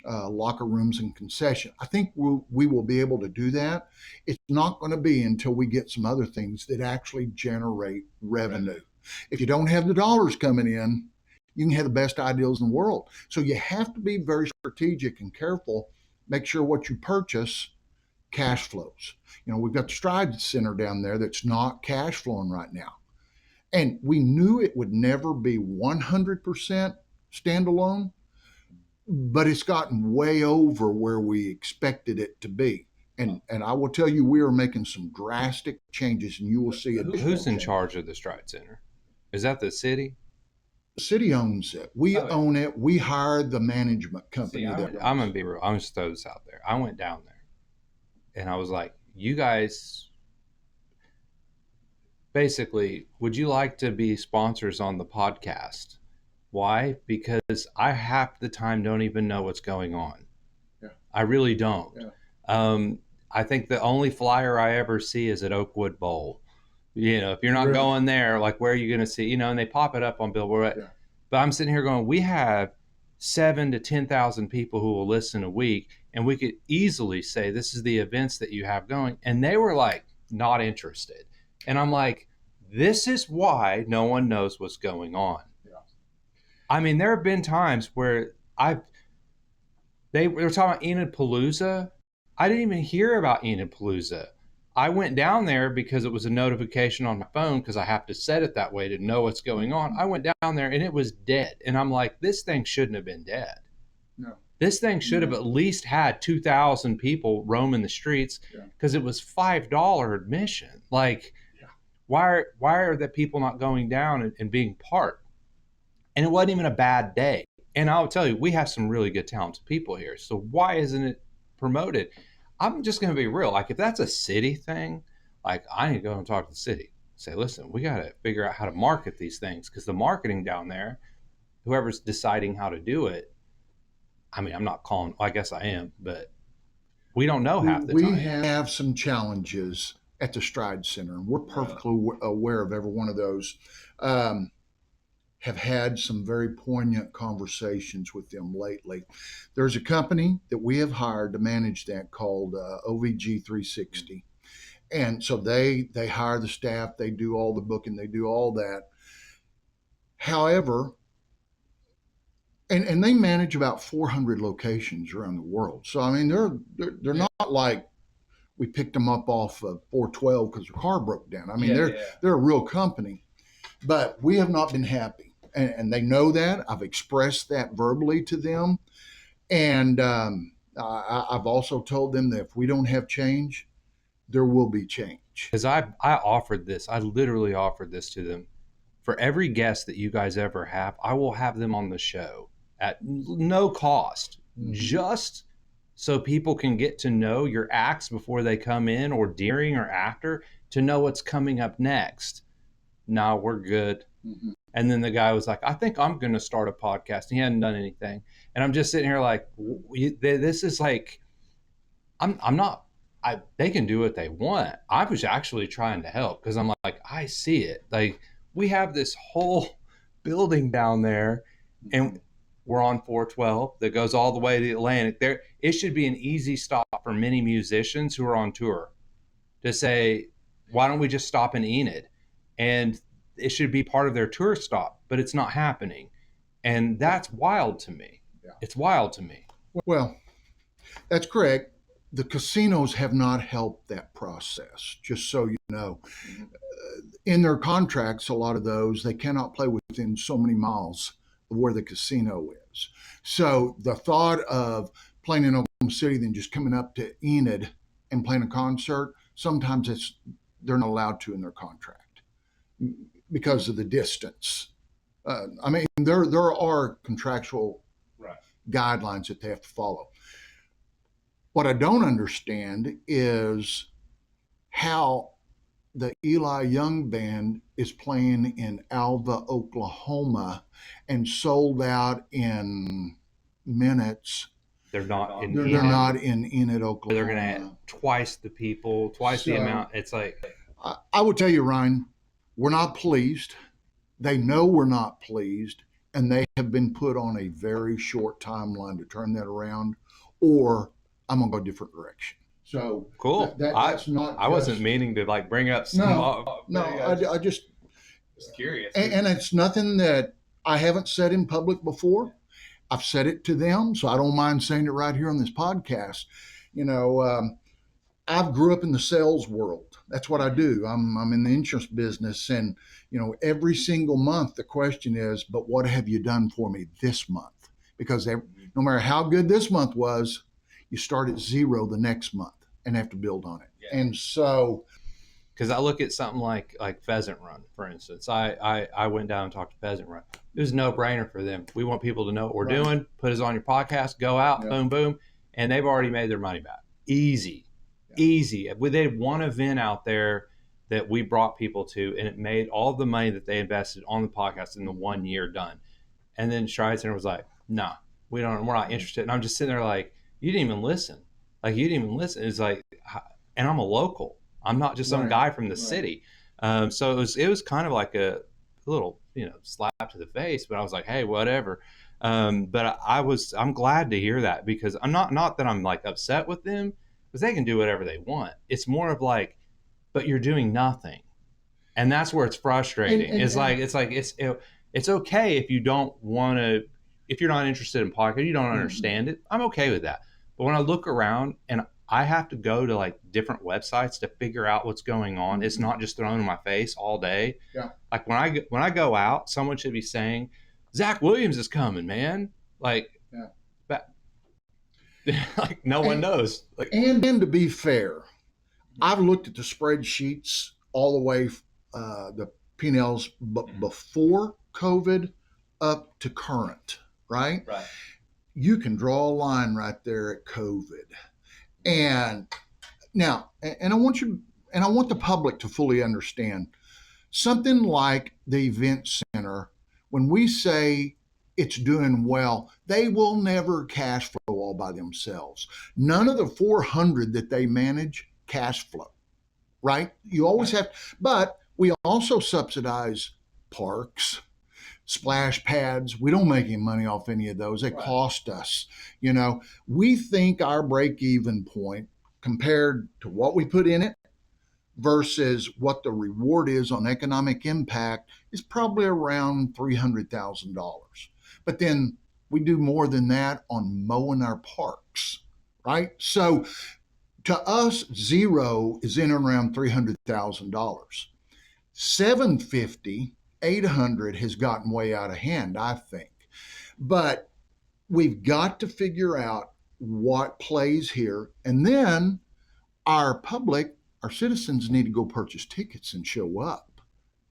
locker rooms and concession. I think we will be able to do that. It's not going to be until we get some other things that actually generate revenue. If you don't have the dollars coming in, you can have the best ideals in the world. So you have to be very strategic and careful. Make sure what you purchase cash flows. You know, we've got the Stride Center down there that's not cash flowing right now. And we knew it would never be 100% standalone, but it's gotten way over where we expected it to be. And I will tell you, we are making some drastic changes, and you will see it. Who's in charge of the Stride Center? Is that the city? The city owns it. We own it. We hired the management company. I'm going to be real. I'm just throw this out there. I went down there, and I was like, you guys, basically, would you like to be sponsors on the podcast? Why? Because I half the time don't even know what's going on. Yeah. I really don't. Yeah. I think the only flyer I ever see is at Oakwood Bowl. You know, if you're not going there, like, where are you going to see? You know, and they pop it up on Billboard. Yeah. But I'm sitting here going, we have 7,000 to 10,000 people who will listen a week, and we could easily say this is the events that you have going. And they were like, not interested. And I'm like, this is why no one knows what's going on. Yeah. I mean, there have been times where they were talking about Enid Palooza. I didn't even hear about Enid Palooza. I went down there because it was a notification on my phone because I have to set it that way to know what's going on. I went down there and it was dead. And I'm like, this thing shouldn't have been dead. No. This thing should have at least had 2,000 people roaming the streets because it was $5 admission. Like, why are the people not going down and being part? And it wasn't even a bad day. And I'll tell you, we have some really good talented people here. So why isn't it promoted? I'm just going to be real. Like, if that's a city thing, like, I need to go and talk to the city. Say, listen, we got to figure out how to market these things, because the marketing down there, whoever's deciding how to do it, I mean, I'm not calling, I guess I am, but we don't know half the time. We have some challenges at the Stride Center, and we're perfectly aware of every one of those. Have had some very poignant conversations with them lately. There's a company that we have hired to manage that called OVG 360. And so they hire the staff, they do all the booking, they do all that. However, and they manage about 400 locations around the world. So, I mean, they're not like we picked them up off of 412 because their car broke down. I mean, they're a real company, but we have not been happy. And they know that. I've expressed that verbally to them. And I've also told them that if we don't have change, there will be change. Because I literally offered this to them. For every guest that you guys ever have, I will have them on the show at no cost, just so people can get to know your acts before they come in, or during or after, to know what's coming up next. No, we're good. Mm-hmm. And then the guy was like, I think I'm going to start a podcast. He hadn't done anything. And I'm just sitting here like, this is like, they can do what they want. I was actually trying to help, because I'm like, I see it. Like, we have this whole building down there, and we're on 412 that goes all the way to the Atlantic. There, it should be an easy stop for many musicians who are on tour to say, why don't we just stop in Enid? And it should be part of their tour stop, but it's not happening. And that's wild to me. Yeah. It's wild to me. Well, that's correct. The casinos have not helped that process, just so you know. In their contracts, a lot of those, they cannot play within so many miles of where the casino is. So the thought of playing in Oklahoma City, then just coming up to Enid and playing a concert, sometimes they're not allowed to in their contract because of the distance. I mean, there are contractual guidelines that they have to follow. What I don't understand is how the Eli Young Band is playing in Alva, Oklahoma, and sold out in minutes. They're not in. They're not in Enid, Oklahoma. They're going to have twice the people, twice the amount. It's like, I would tell you, Ryan, we're not pleased. They know we're not pleased, and they have been put on a very short timeline to turn that around, or I'm gonna go a different direction. So cool. That's not. I wasn't meaning to like bring up some. I just curious, and it's nothing that I haven't said in public before. I've said it to them, so I don't mind saying it right here on this podcast. You know, I grew up in the sales world. That's what I do. I'm in the insurance business, and you know, every single month the question is, but what have you done for me this month? Because no matter how good this month was, you start at zero the next month and have to build on it. Yeah. And so, because I look at something like Pheasant Run, for instance. I went down and talked to Pheasant Run. It was a no-brainer for them. We want people to know what we're doing. Put us on your podcast. Go out, boom, boom, and they've already made their money back. Easy. They had one event out there that we brought people to, and it made all the money that they invested on the podcast in the 1 year done. And then Stride Center was like, "Nah, we're not interested." And I'm just sitting there like, "You didn't even listen. Like you didn't even listen." It's like, and I'm a local. I'm not just some guy from the city. So it was kind of like a little, slap to the face. But I was like, "Hey, whatever." But I'm glad to hear that, because I'm not that I'm like upset with them, because they can do whatever they want. It's more of like, but you're doing nothing, and that's where it's frustrating. It's okay if you don't want to, if you're not interested in podcast, you don't understand it. I'm okay with that. But when I look around and I have to go to like different websites to figure out what's going on, it's not just thrown in my face all day. Yeah. Like when I go out, someone should be saying, "Zach Williams is coming, man." Like, like no one knows. Like, and to be fair, I've looked at the spreadsheets all the way, the P&Ls before COVID up to current, right? Right. You can draw a line right there at COVID. And now, and I want the public to fully understand, something like the event center, when we say it's doing well, they will never cash flow all by themselves. None of the 400 that they manage cash flow, right? You always have, but we also subsidize parks, splash pads. We don't make any money off any of those. They cost us. We think our break-even point compared to what we put in it versus what the reward is on economic impact is probably around $300,000. But then we do more than that on mowing our parks, right? So to us, zero is in and around $300,000. 750, 800 has gotten way out of hand, I think. But we've got to figure out what plays here. And then our public, our citizens need to go purchase tickets and show up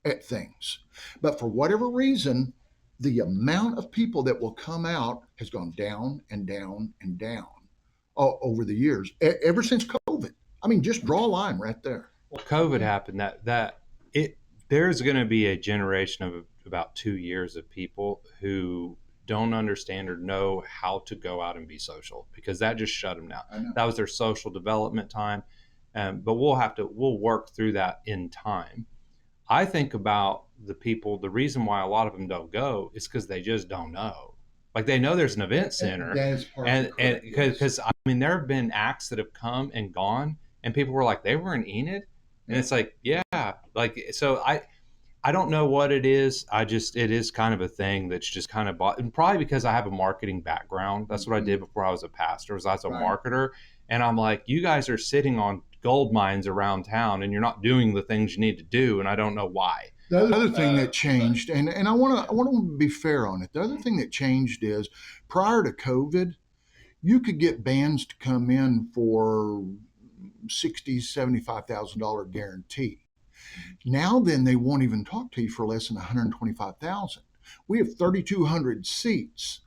at things. But for whatever reason, the amount of people that will come out has gone down and down and down over the years, ever since COVID. I mean, just draw a line right there. Well, COVID happened. There's going to be a generation of about 2 years of people who don't understand or know how to go out and be social, because that just shut them down. That was their social development time. But we'll work through that in time. I think about the people, the reason why a lot of them don't go is because they just don't know. Like they know there's an event center, That is partially and correct. Yes. because I mean there have been acts that have come and gone, and people were like they were in Enid, and Yeah. it's like yeah, like so I don't know what it is. I just it is kind of a thing that's just kind of bought, and probably because I have a marketing background. That's what I did before I was a pastor. Was I was a Right. marketer, and I'm like, you guys are sitting on gold mines around town, and you're not doing the things you need to do, and I don't know why. The other thing that changed, and I want to be fair on it. The other thing that changed is prior to COVID, you could get bands to come in for 60, $75,000 guarantee. Now then, they won't even talk to you for less than 125,000. We have 3,200 seats,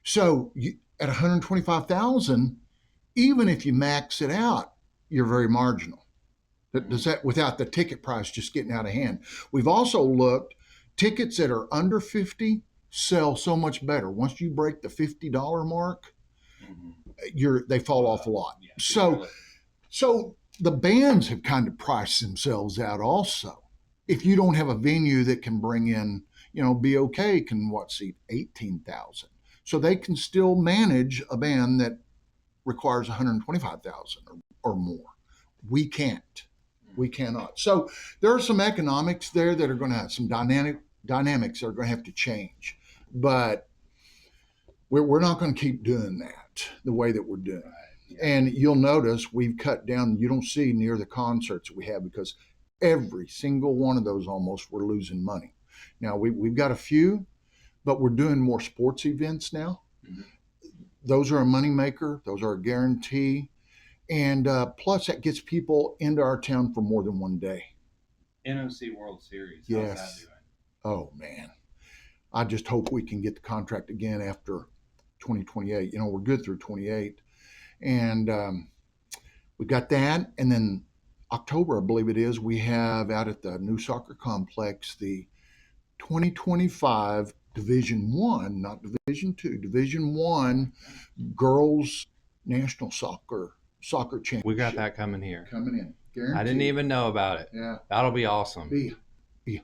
so at 125,000, even if you max it out, you're very marginal. Does that without the ticket price just getting out of hand? We've also looked tickets that are under 50 sell so much better. Once you break the $50 mark, they fall off a lot. So the bands have kind of priced themselves out also. If you don't have a venue that can bring in, BOK can seat 18,000. So they can still manage a band that requires 125,000 or more. We can't. We cannot. So there are some economics there that are going to have some dynamics that are going to have to change. But we're not going to keep doing that the way that we're doing. And you'll notice we've cut down. You don't see near the concerts we have because every single one of those almost we're losing money. Now we've got a few, but we're doing more sports events now. Those are a moneymaker. Those are a guarantee. And plus, that gets people into our town for more than one day. NOC World Series. Yes. How's that doing? Oh, man. I just hope we can get the contract again after 2028. We're good through 28. And we got that. And then October, I believe it is, we have out at the new soccer complex the 2025 Division One, not Division Two, Division One girls national soccer championship. We got that coming here. Coming in. Guaranteed. I didn't even know about it. Yeah. That'll be awesome. Be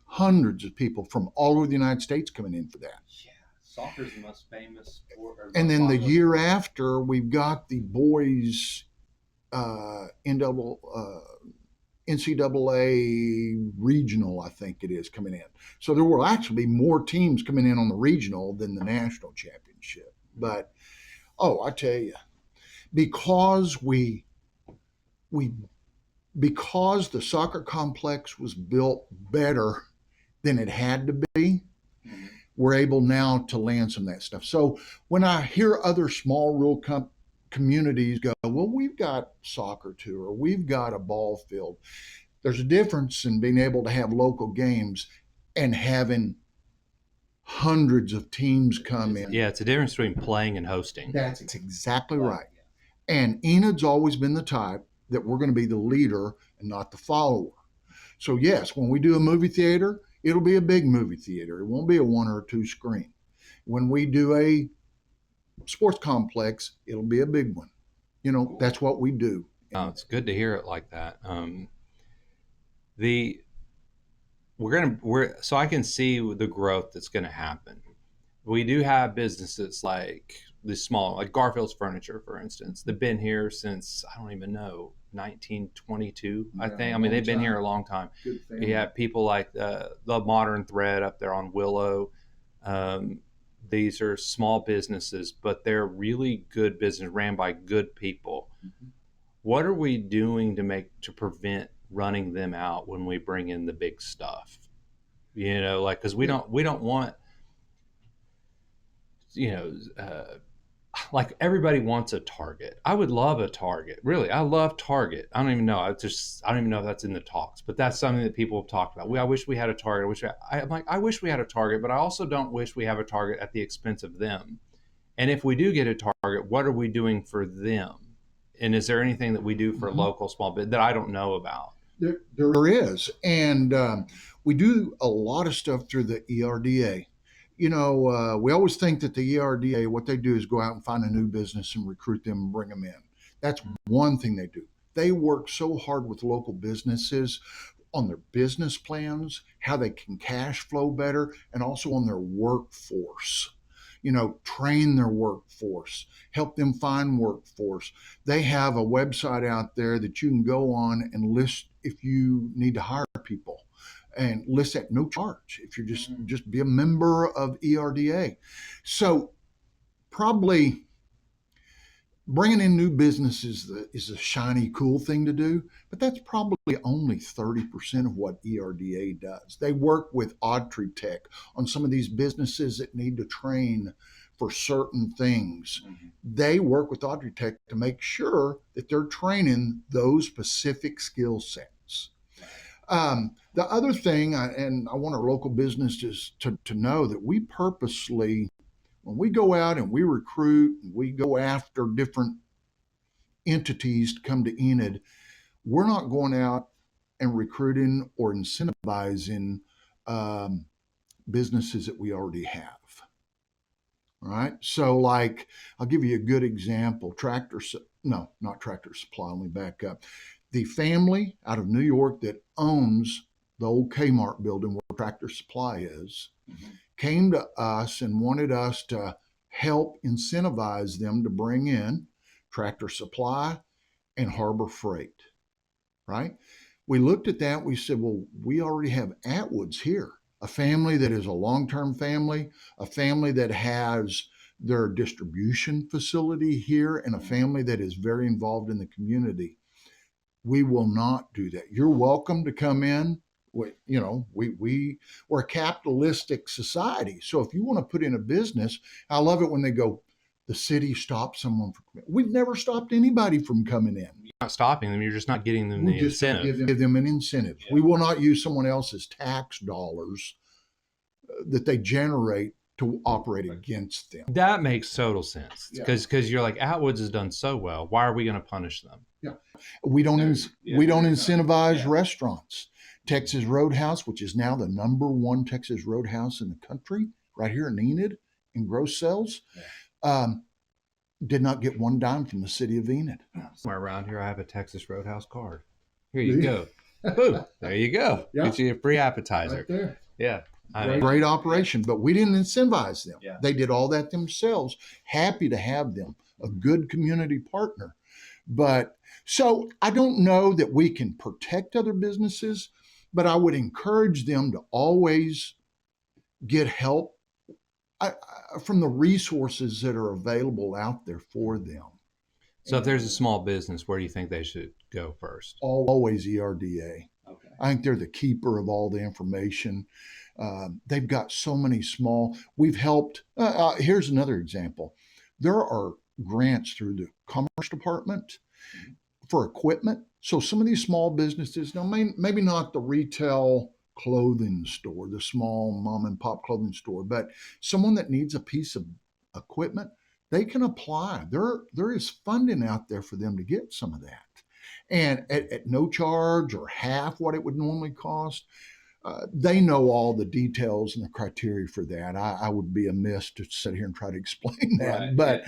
hundreds of people from all over the United States coming in for that. Yeah. Soccer's the most famous sport. And then the year after, we've got the boys NCAA regional, I think it is, coming in. So there will actually be more teams coming in on the regional than the national championship. But, I tell you, because because the soccer complex was built better than it had to be, we're able now to land some of that stuff. So when I hear other small rural communities go, well, we've got soccer too, or we've got a ball field. There's a difference in being able to have local games and having hundreds of teams come in. Yeah, it's a difference between playing and hosting. That's exactly right. And Enid's always been the type that we're going to be the leader and not the follower. So yes, when we do a movie theater, it'll be a big movie theater. It won't be a 1 or 2 screen. When we do a sports complex, it'll be a big one. That's what we do. Oh, it's good to hear it like that. So I can see the growth that's going to happen. We do have businesses like the small, like Garfield's Furniture, for instance. They've been here since I don't even know 1922. I think. I mean, they've been here a long time. You have people like the Modern Thread up there on Willow. These are small businesses, but they're really good business ran by good people. What are we doing to prevent running them out when we bring in the big stuff? Because we don't want, like everybody wants a Target. I would love a Target. Really, I love Target. I don't even know. I don't even know if that's in the talks, but that's something that people have talked about. I wish we had a Target. I wish we had a Target, but I also don't wish we have a Target at the expense of them. And if we do get a Target, what are we doing for them? And is there anything that we do for local small business that I don't know about? There is. And we do a lot of stuff through the ERDA. We always think that the ERDA, what they do is go out and find a new business and recruit them and bring them in. That's one thing they do. They work so hard with local businesses on their business plans, how they can cash flow better, and also on their workforce. train their workforce, help them find workforce. They have a website out there that you can go on and list if you need to hire people, and list at no charge if you're just be a member of ERDA. So probably bringing in new businesses is a shiny, cool thing to do, but that's probably only 30% of what ERDA does. They work with Audrey Tech on some of these businesses that need to train for certain things. They work with Audrey Tech to make sure that they're training those specific skill sets. The other thing, and I want our local businesses to know that we purposely, when we go out and we recruit, we go after different entities to come to Enid, we're not going out and recruiting or incentivizing businesses that we already have. All right. So, like, I'll give you a good example. No, not Tractor Supply, let me back up. The family out of New York that owns the old Kmart building where Tractor Supply is came to us and wanted us to help incentivize them to bring in Tractor Supply and Harbor Freight, right? We looked at that. We said, well, we already have Atwoods here, a family that is a long-term family, a family that has their distribution facility here, and a family that is very involved in the community. We will not do that. You're welcome to come in. We're a capitalistic society. So if you want to put in a business, I love it when they go, the city stops someone from coming. We've never stopped anybody from coming in. You're not stopping them. You're just not getting them the incentive. Give them an incentive. Yeah. We will not use someone else's tax dollars that they generate to operate against them. That makes total sense, because you're like, Atwoods has done so well. Why are we going to punish them? Yeah, we don't incentivize restaurants. Texas Roadhouse, which is now the #1 Texas Roadhouse in the country, right here in Enid, in gross sales, did not get one dime from the city of Enid. Somewhere around here, I have a Texas Roadhouse card. Here you go. Boom. There you go. Yeah. Get you a free appetizer. Right there. Yeah. Great operation, but we didn't incentivize them. Yeah. They did all that themselves. Happy to have them, a good community partner. But so I don't know that we can protect other businesses, but I would encourage them to always get help from the resources that are available out there for them. So if there's a small business, where do you think they should go first? Always ERDA. Okay. I think they're the keeper of all the information. They've got so many small. We've helped. Here's another example. There are grants through the Commerce Department for equipment. So some of these small businesses, now maybe not the retail clothing store, the small mom and pop clothing store, but someone that needs a piece of equipment, they can apply. There is funding out there for them to get some of that. And at no charge or half what it would normally cost. They know all the details and the criteria for that. I would be amiss to sit here and try to explain that. Right,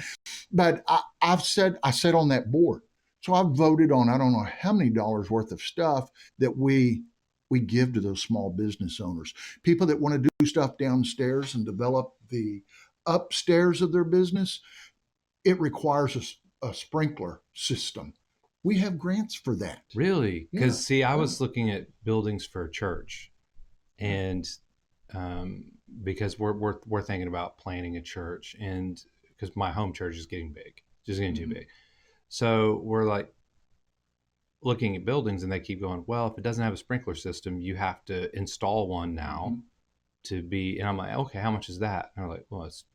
but I said on that board. So I've voted on I don't know how many dollars worth of stuff that we give to those small business owners. People that want to do stuff downstairs and develop the upstairs of their business. It requires a sprinkler system. We have grants for that. Really? Because I was looking at buildings for a church, and because we're thinking about planning a church, and because my home church is getting big, just getting too big. So we're like looking at buildings, and they keep going, well, if it doesn't have a sprinkler system, you have to install one now to be. And I'm like, okay, how much is that? And they're like, well, it's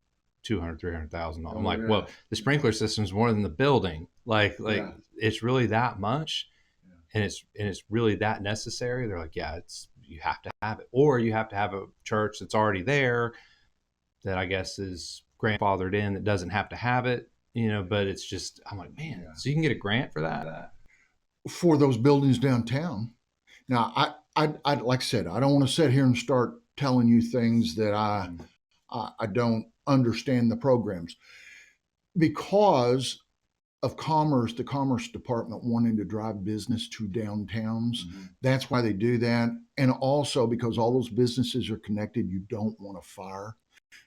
$200,000-$300,000. I'm like, well, the sprinkler system is more than the building. Like it's really that much, and it's really that necessary. They're like, yeah, you have to have it, or you have to have a church that's already there that I guess is grandfathered in that doesn't have to have it. But it's just, I'm like, man, so you can get a grant for that? For those buildings downtown. Now, I like I said, I don't want to sit here and start telling you things that I don't understand the programs. Because of commerce, the Commerce Department wanting to drive business to downtowns. That's why they do that. And also because all those businesses are connected, you don't want to fire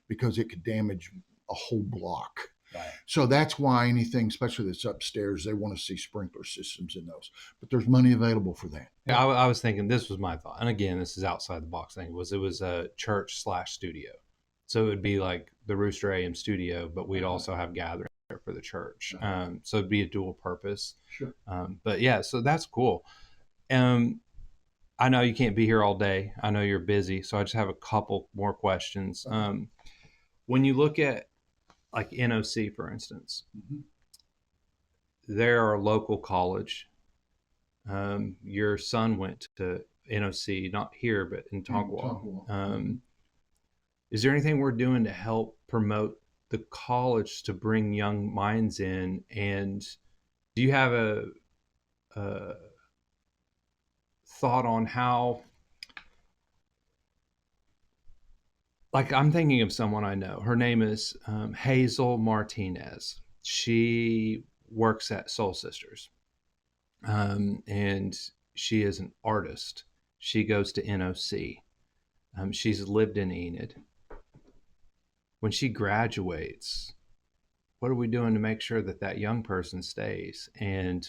because it could damage a whole block. Right. So that's why anything, especially that's upstairs, they want to see sprinkler systems in those. But there's money available for that. Yeah, I was thinking this was my thought, and again, this is outside the box thing. It was a church slash studio, so it would be like the Rooster AM studio, but we'd also have gathering there for the church. So it'd be a dual purpose. Sure. But yeah, so that's cool. Um, I know you can't be here all day. I know you're busy, so I just have a couple more questions. When you look at like NOC, for instance, Mhm. they're a local college. Your son went to NOC, not here, but in Tonkawa. Is there anything we're doing to help promote the college to bring young minds in? And do you have a thought on how, like, I'm thinking of someone I know. Her name is Hazel Martinez. She works at Soul Sisters, and she is an artist. She goes to NOC. She's lived in Enid. When she graduates, what are we doing to make sure that that young person stays? And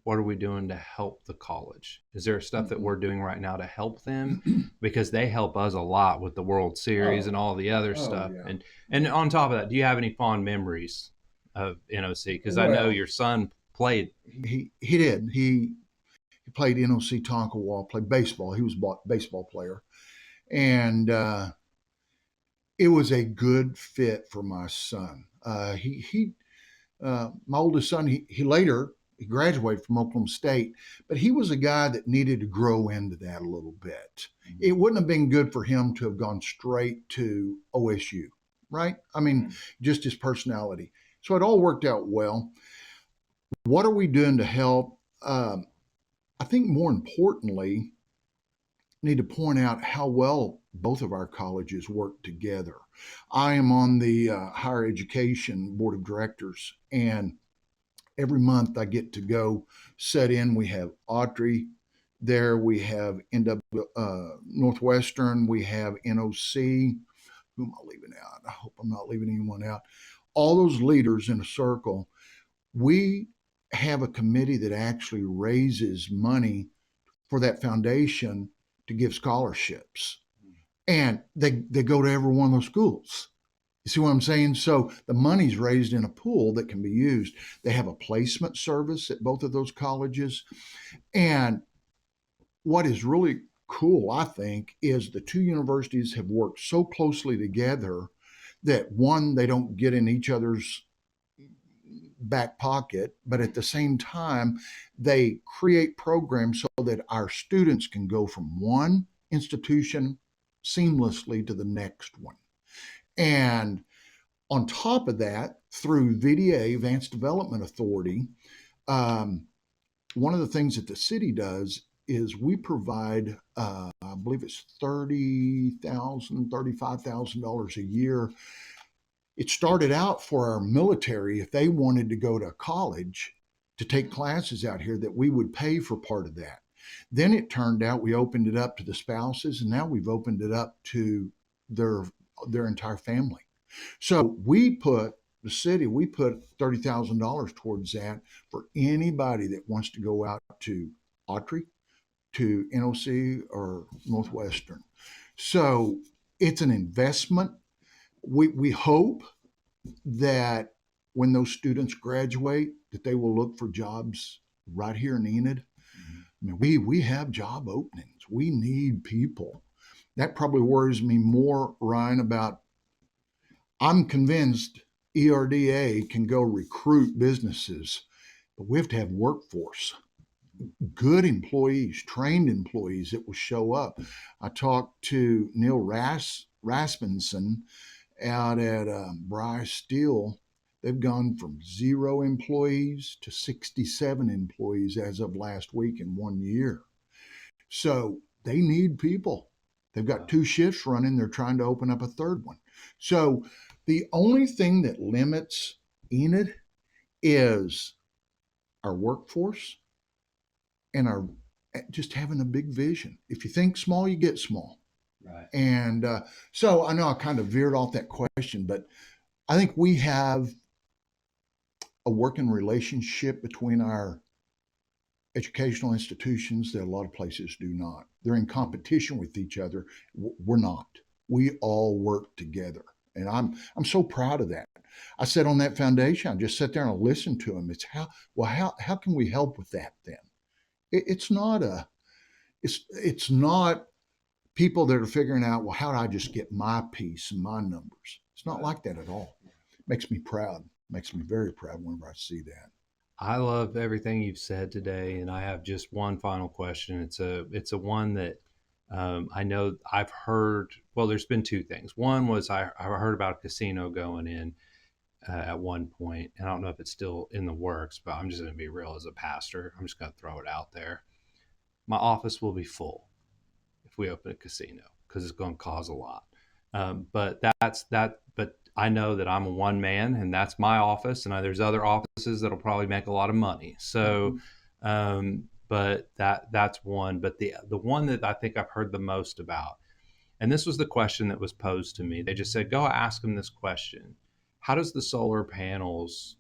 what are we doing to help the college? Is there stuff that we're doing right now to help them? Because they help us a lot with the World Series and all the other stuff. Yeah. And on top of that, do you have any fond memories of NOC? Because I know Well, your son played. he did. He played NOC Tonkawa, played baseball. He was a baseball player. And it was a good fit for my son. My oldest son, he later he graduated from Oklahoma State, but he was a guy that needed to grow into that a little bit. It wouldn't have been good for him to have gone straight to OSU, right? I mean, just his personality. So it all worked out well. What are we doing to help? I think more importantly, need to point out how well both of our colleges work together. I am on the higher education board of directors, and every month I get to go set in. We have Autry there, we have Northwestern, we have NOC. Who am I leaving out? I hope I'm not leaving anyone out. All those leaders in a circle, we have a committee that actually raises money for that foundation to give scholarships. And they go to every one of those schools. You see what I'm saying? So the money's raised in a pool that can be used. They have a placement service at both of those colleges. And what is really cool, I think, is the two universities have worked so closely together that one, they don't get in each other's back pocket, but at the same time, they create programs so that our students can go from one institution seamlessly to the next one. And on top of that, through VDA, Advanced Development Authority, one of the things that the city does is we provide, I believe it's $30,000, $35,000 a year. It started out for our military, if they wanted to go to college to take classes out here, that we would pay for part of that. Then it turned out we opened it up to the spouses, and now we've opened it up to their entire family. So the city, we put $30,000 towards that for anybody that wants to go out to Autry, to NOC, or Northwestern. So it's an investment. We hope that when those students graduate, that they will look for jobs right here in Enid. I mean, we have job openings. We need people. That probably worries me more, Ryan, about I'm convinced ERDA can go recruit businesses, but we have to have workforce, good employees, trained employees that will show up. I talked to Neil Rasmussen out at Bryce Steel. They've gone from 0 employees to 67 employees as of last week in 1 year. So they need people. They've got 2 shifts running. They're trying to open up a third one. So the only thing that limits Enid is our workforce and our just having a big vision. If you think small, you get small. Right. And so I know I kind of veered off that question, but I think we have a working relationship between our educational institutions that a lot of places do not. They're in competition with each other. We're not. We all work together. And I'm so proud of that. I sat on that foundation. I just sat there and I listened to them. It's how can we help with that then? It's not it's not people that are figuring out, well, how do I just get my piece and my numbers? It's not like that at all. Makes me proud. Makes me very proud whenever I see that. I love everything you've said today, and I have just one final question. It's a one that I know I've heard. Well, there's been two things. One was I heard about a casino going in at one point. And I don't know if it's still in the works, but I'm just going to be real as a pastor. I'm just going to throw it out there. My office will be full if we open a casino because it's going to cause a lot. But that's that. But I know that I'm a one man, and that's my office, and there's other offices that'll probably make a lot of money. So, but that's one. But the one that I think I've heard the most about, and this was the question that was posed to me. They just said, "Go ask them this question: How does the solar panels?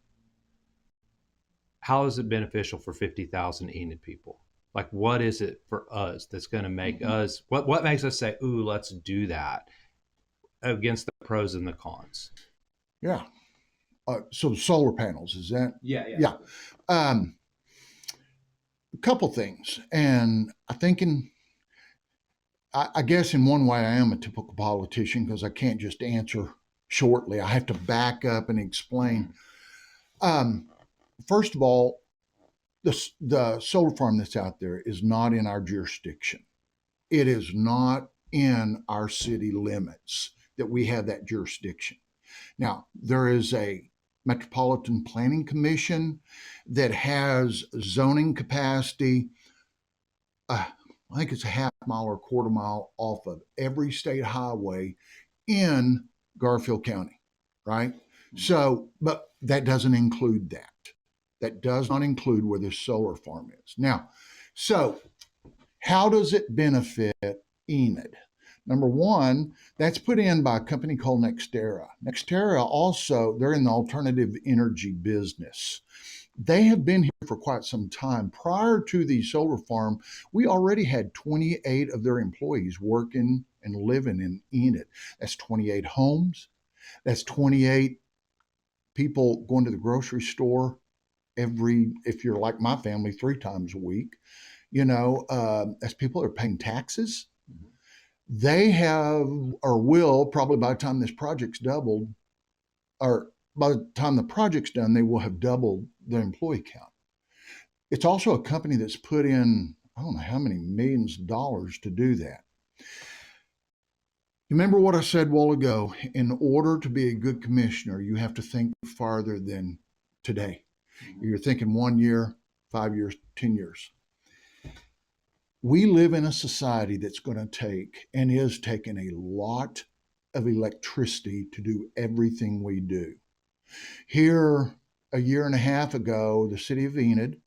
How is it beneficial for 50,000 Enid people?" Like, what is it for us that's going to make us? What makes us say, "Ooh, let's do that"? Against the pros and the cons. Yeah. So the solar panels, is that? Yeah, yeah. Yeah. Um, a couple things. And I guess in one way I am a typical politician because I can't just answer shortly. I have to back up and explain. Um, First of all, the solar farm that's out there is not in our jurisdiction. It is not in our city limits that we have that jurisdiction. Now, there is a Metropolitan Planning Commission that has zoning capacity. I think it's a half mile or a quarter mile off of every state highway in Garfield County, right? So, but that doesn't include that. That does not include where the solar farm is. Now, so how does it benefit Enid? Number one, that's put in by a company called Nextera. Nextera also, they're in the alternative energy business. They have been here for quite some time. Prior to the solar farm, we already had 28 of their employees working and living in Enid. That's 28 homes. That's 28 people going to the grocery store if you're like my family, 3 times a week. As people are paying taxes, they have or will probably by the time this project's doubled, or by the time the project's done, they will have doubled their employee count. It's also a company that's put in, I don't know how many millions of dollars to do that. Remember what I said a while ago, in order to be a good commissioner, you have to think farther than today. You're thinking 1 year, 5 years, 10 years. We live in a society that's going to take and is taking a lot of electricity to do everything we do. Here, a year and a half ago, the city of Enid,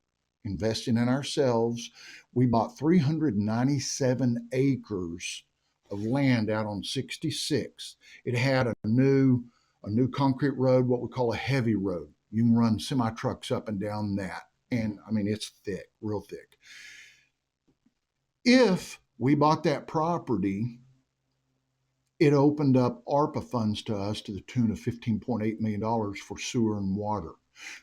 investing in ourselves, we bought 397 acres of land out on 66. It had a new concrete road, what we call a heavy road. You can run semi trucks up and down that. And I mean, it's thick, real thick. If we bought that property, it opened up ARPA funds to us to the tune of $15.8 million for sewer and water.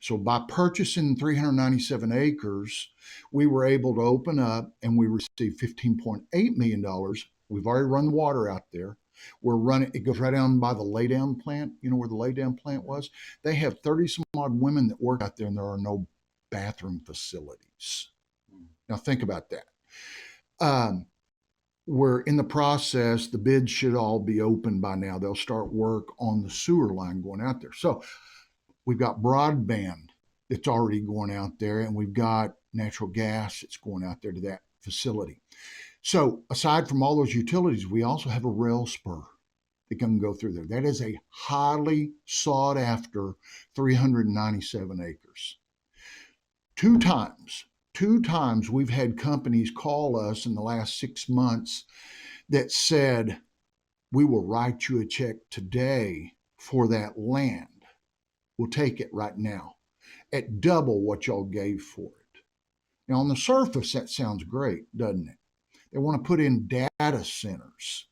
So by purchasing 397 acres, we were able to open up and we received $15.8 million. We've already run the water out there. We're running, it goes right down by the laydown plant. You know where the laydown plant was? They have 30 some odd women that work out there and there are no bathroom facilities. Now think about that. We're in the process. The bids should all be open by now. They'll start work on the sewer line going out there. So we've got broadband that's already going out there, and we've got natural gas that's going out there to that facility. So aside from all those utilities, we also have a rail spur that can go through there. That is a highly sought after 397 acres. Two times we've had companies call us in the last 6 months that said, we will write you a check today for that land. We'll take it right now at double what y'all gave for it. Now, on the surface, that sounds great, doesn't it? They want to put in data centers.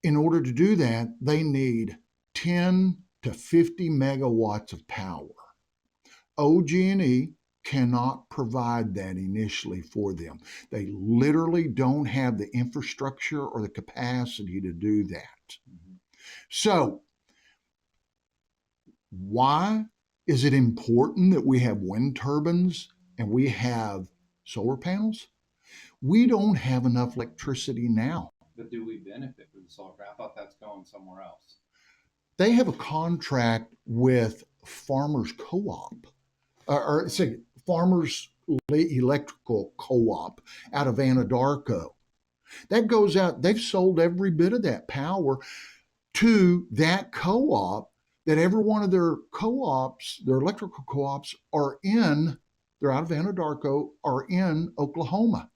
In order to do that, they need 10 to 50 megawatts of power. OG&E cannot provide that initially for them. They literally don't have the infrastructure or the capacity to do that. Mm-hmm. So, why is it important that we have wind turbines and we have solar panels? We don't have enough electricity now. But do we benefit from the solar panel? I thought that's going somewhere else. They have a contract with Farmers Co-op, or say Farmers Electrical Co-op out of Anadarko. That goes out, they've sold every bit of that power to that co-op, that every one of their co-ops, their electrical co-ops they're out of Anadarko, are in Oklahoma.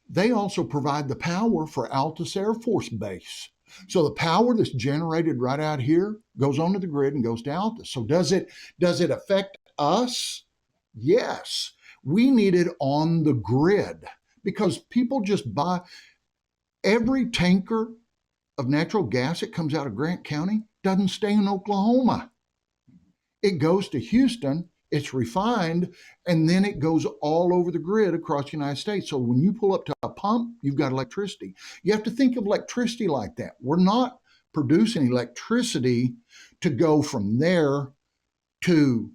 They also provide the power for Altus Air Force Base. So the power that's generated right out here goes onto the grid and goes to Altus. So does it affect us? Yes. We need it on the grid because people just buy every tanker of natural gas that comes out of Grant County doesn't stay in Oklahoma. It goes to Houston, it's refined, and then it goes all over the grid across the United States. So when you pull up to a pump, you've got electricity. You have to think of electricity like that. We're not producing electricity to go from there to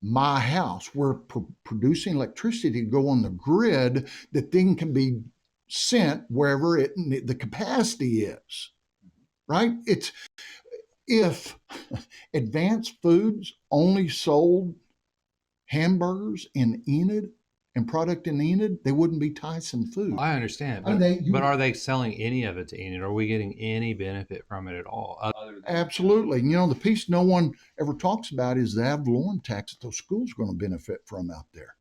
my house. We're producing electricity to go on the grid that then can be sent wherever the capacity is, right? It's if Advanced Foods only sold hamburgers in Enid and product in Enid, they wouldn't be Tyson Foods. Well, I understand, but are they selling any of it to Enid? Are we getting any benefit from it at all? Absolutely. You know, the piece no one ever talks about is the ad valorem tax that those schools are going to benefit from out there.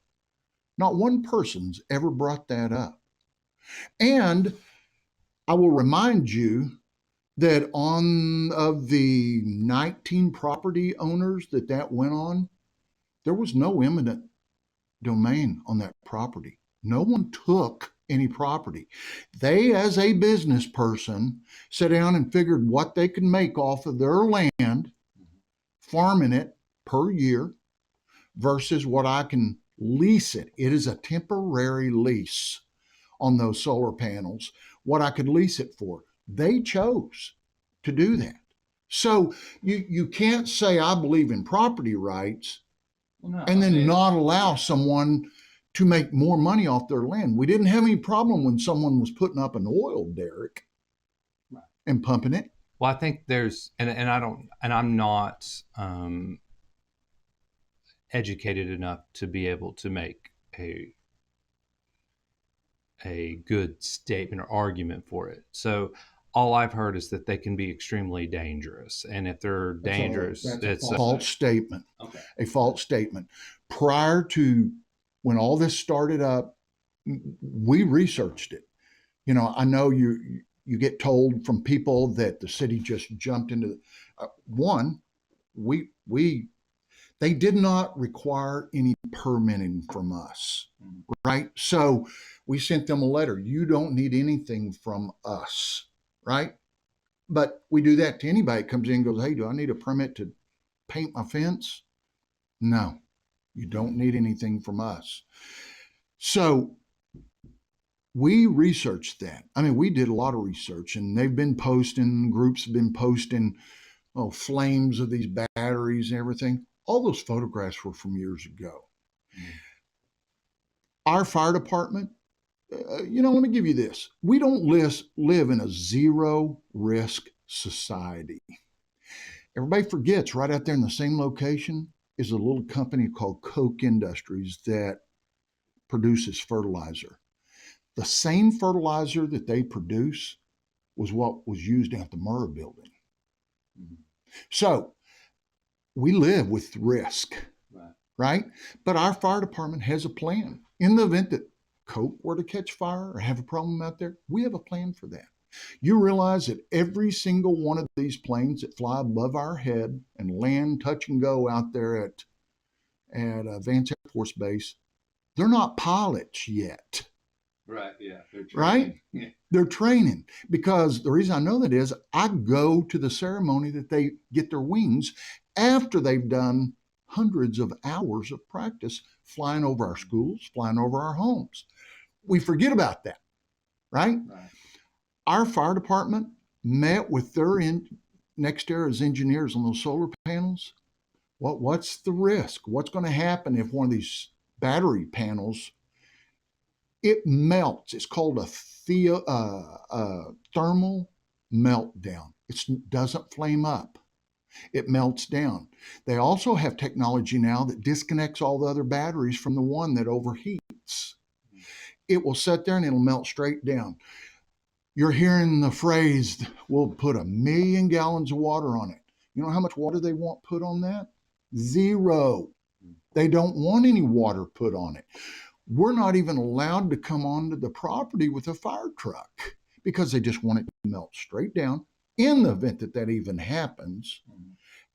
Not one person's ever brought that up. And I will remind you that of the 19 property owners that went on, there was no eminent domain on that property. No one took any property. They, as a business person, sat down and figured what they could make off of their land, farming it per year, versus what I can lease it. It is a temporary lease on those solar panels, what I could lease it for. They chose to do that. So you can't say I believe in property rights and then not allow someone to make more money off their land. We didn't have any problem when someone was putting up an oil derrick and pumping it. Well, I think there's, and I'm not educated enough to be able to make a good statement or argument for it. So all I've heard is that they can be extremely dangerous, and if they're dangerous, it's a false statement. Okay. A false statement. Prior to when all this started up, we researched it. You know, I know you get told from people that the city just jumped into they did not require any permitting from us, right? So we sent them a letter. You don't need anything from us, right? But we do that to anybody that comes in and goes, hey, do I need a permit to paint my fence? No, you don't need anything from us. So we researched that. I mean, we did a lot of research, and they've been posting, groups have been posting flames of these batteries and everything. All those photographs were from years ago. Our fire department, let me give you this. We don't live in a zero risk society. Everybody forgets right out there in the same location is a little company called Koch Industries that produces fertilizer. The same fertilizer that they produce was what was used at the Murrah building. So we live with risk, right? But our fire department has a plan. In the event that Koch were to catch fire or have a problem out there, we have a plan for that. You realize that every single one of these planes that fly above our head and land, touch and go out there at Vance Air Force Base, they're not pilots yet. Right. Yeah. They're Right? training. Yeah. They're training, because the reason I know that is I go to the ceremony that they get their wings after they've done hundreds of hours of practice flying over our schools, flying over our homes. We forget about that, right? Right. Our fire department met with their next era's engineers on those solar panels. What's the risk? What's going to happen if one of these battery panels, it melts? It's called a thermal meltdown. It doesn't flame up. It melts down. They also have technology now that disconnects all the other batteries from the one that overheats. It will sit there and it'll melt straight down. You're hearing the phrase, we'll put 1 million gallons of water on it. You know how much water they want put on that? 0. They don't want any water put on it. We're not even allowed to come onto the property with a fire truck because they just want it to melt straight down in the event that that even happens.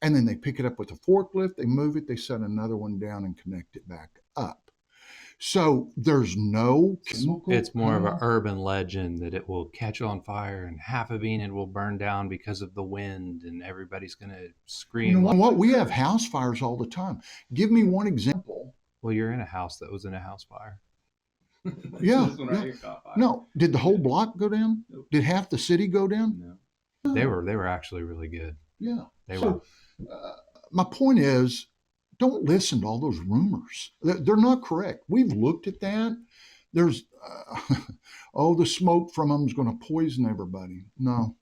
And then they pick it up with a forklift, they move it, they set another one down and connect it back up. So there's no chemical. It's more of an urban legend that it will catch on fire and half of Enid will burn down because of the wind and everybody's going to scream. You know what? We have house fires all the time. Give me one example. Well, you're in a house that was in a house fire. Yeah. This one right here caught fire. No. Did the whole block go down? Nope. Did half the city go down? No. They were actually really good. Yeah. They were. My point is, don't listen to all those rumors. They're not correct. We've looked at that. There's, the smoke from them is going to poison everybody. No.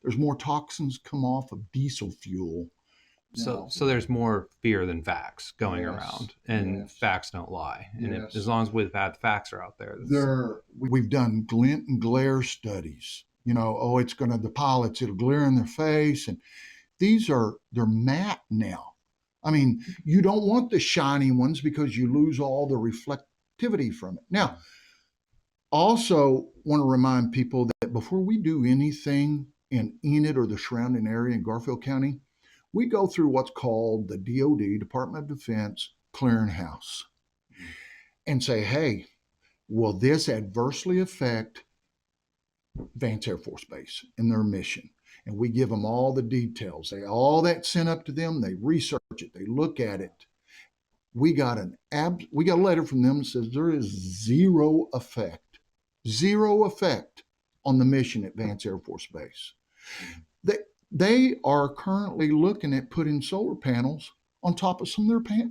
There's more toxins come off of diesel fuel. So there's more fear than facts going around, and facts don't lie. And as long as we've had facts are out there. We've done glint and glare studies. It's going to, the pilots, it'll glare in their face. And they're matte now. I mean, you don't want the shiny ones because you lose all the reflectivity from it. Now, also want to remind people that before we do anything in Enid or the surrounding area in Garfield County, we go through what's called the DOD, Department of Defense, clearinghouse and say, hey, will this adversely affect Vance Air Force Base and their mission? And we give them all the details. All that's sent up to them. They research it. They look at it. We got a letter from them that says there is zero effect on the mission at Vance Air Force Base. They are currently looking at putting solar panels on top of some of their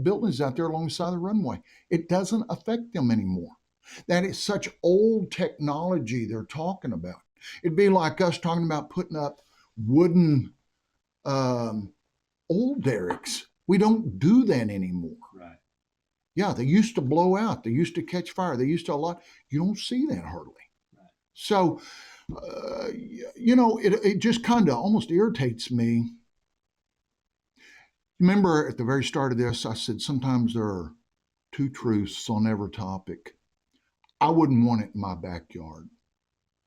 buildings out there along the side of the runway. It doesn't affect them anymore. That is such old technology they're talking about. It'd be like us talking about putting up wooden old derricks. We don't do that anymore. Right. Yeah, they used to blow out. They used to catch fire. They used to a lot. You don't see that hardly. Right. So, it just kind of almost irritates me. Remember at the very start of this, I said sometimes there are 2 truths on every topic. I wouldn't want it in my backyard,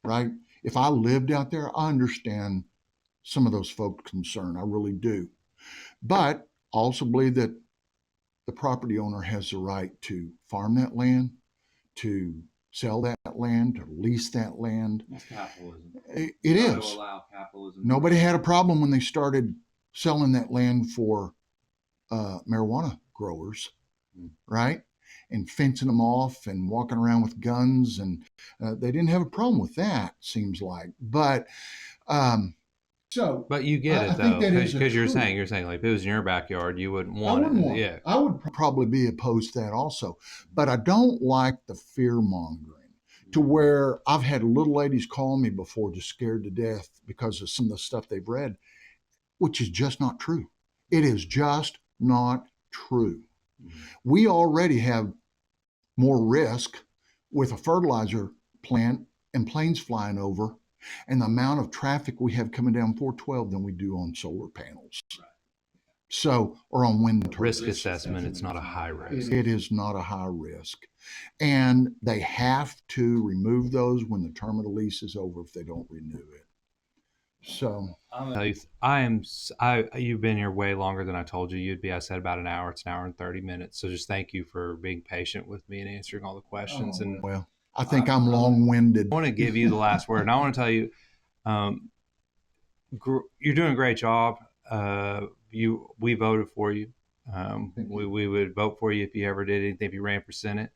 right? If I lived out there, I understand some of those folks' concern. I really do. But I also believe that the property owner has the right to farm that land, to sell that land, to lease that land. That's capitalism. It is. To allow capitalism. Nobody had a problem when they started selling that land for marijuana growers, right? And fencing them off and walking around with guns. And they didn't have a problem with that, seems like. But but you get it, though, because you're saying like if it was in your backyard, you wouldn't want it. Yeah. I would probably be opposed to that also. But I don't like the fear mongering to where I've had little ladies call me before just scared to death because of some of the stuff they've read, which is just not true. It is just not true. We already have more risk with a fertilizer plant and planes flying over and the amount of traffic we have coming down 412 than we do on solar panels. So, or on wind turbines. Risk assessment, it's not a high risk. It is not a high risk. And they have to remove those when the term of the lease is over if they don't renew it. So you've been here way longer than I told you you'd be. I said about an hour. It's an hour and 30 minutes. So just thank you for being patient with me and answering all the questions. And well, I think I'm long-winded. I want to give you the last word. And I want to tell you, you're doing a great job. We voted for you. We would vote for you if you ever did anything, if you ran for Senate.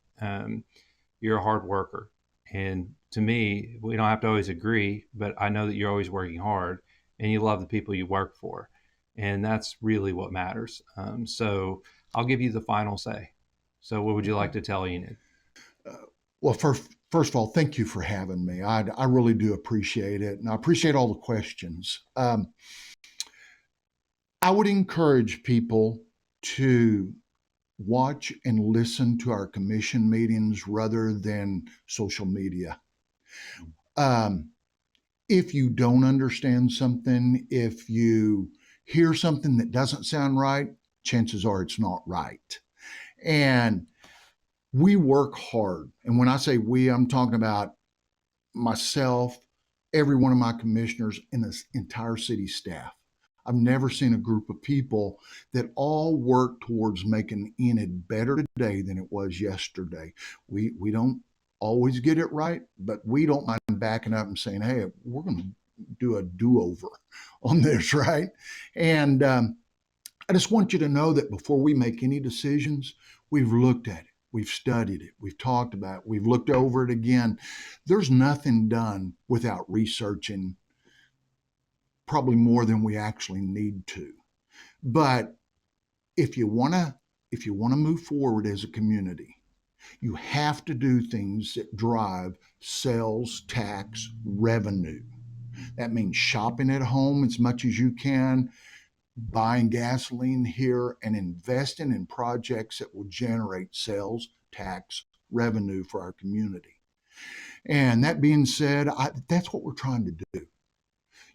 You're a hard worker. And to me, we don't have to always agree, but I know that you're always working hard and you love the people you work for. And that's really what matters. So I'll give you the final say. So what would you like to tell Enid? Well, first of all, thank you for having me. I really do appreciate it. And I appreciate all the questions. I would encourage people to watch and listen to our commission meetings rather than social media. If you don't understand something, if you hear something that doesn't sound right, chances are it's not right. And we work hard. And when I say we, I'm talking about myself, every one of my commissioners, and the entire city staff. I've never seen a group of people that all work towards making Enid better today than it was yesterday. We don't always get it right, but we don't mind backing up and saying, hey, we're going to do a do-over on this, right? And I just want you to know that before we make any decisions, we've looked at it. We've studied it. We've talked about it. We've looked over it again. There's nothing done without researching probably more than we actually need to. But if you want to move forward as a community, you have to do things that drive sales tax revenue. That means shopping at home as much as you can, buying gasoline here, and investing in projects that will generate sales tax revenue for our community. And that being said, that's what we're trying to do.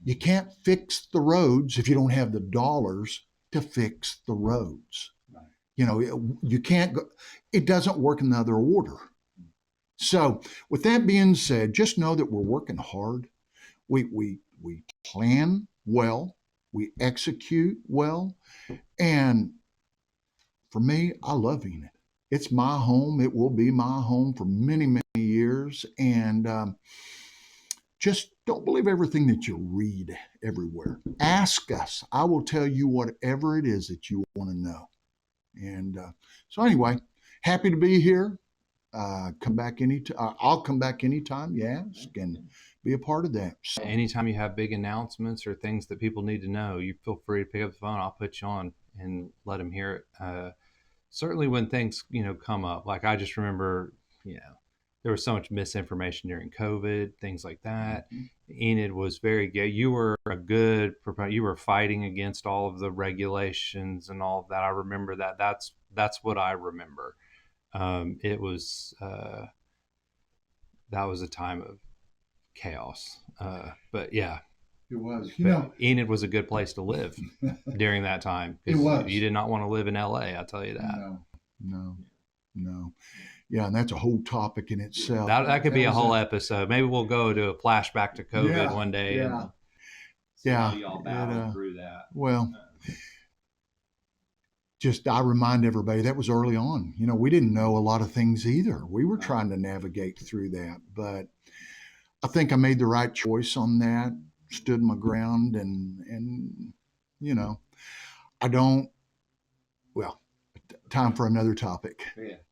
You can't fix the roads if you don't have the dollars to fix the roads. Right. You know, you can't go, it doesn't work in the other order. So with that being said, just know that we're working hard. We plan well, we execute well, and for me, I love Enid. It's my home. It will be my home for many, many years. And just don't believe everything that you read everywhere. Ask us. I will tell you whatever it is that you want to know. And so anyway, happy to be here. Come back I'll come back anytime you ask and be a part of that. So, anytime you have big announcements or things that people need to know, you feel free to pick up the phone. I'll put you on and let them hear it. Certainly when things, come up, like I just remember, there was so much misinformation during COVID, things like that. Mm-hmm. Enid was very good. You were a good proponent. You were fighting against all of the regulations and all of that. I remember that. That's what I remember. It was that was a time of chaos. But yeah, it was. Enid was a good place to live during that time. It was. You did not want to live in LA. I'll tell you that. No. Yeah, and that's a whole topic in itself. That could be a whole episode. Maybe we'll go to a flashback to COVID one day. Yeah. And see how y'all battled through that. Well, just I remind everybody that was early on. We didn't know a lot of things either. We were trying to navigate through that, but I think I made the right choice on that. Stood my ground, and I don't. Well, time for another topic.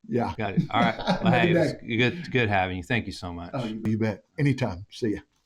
Yeah. Got it. All right. Well, hey, it was good having you. Thank you so much. Oh, you bet. Anytime. See ya.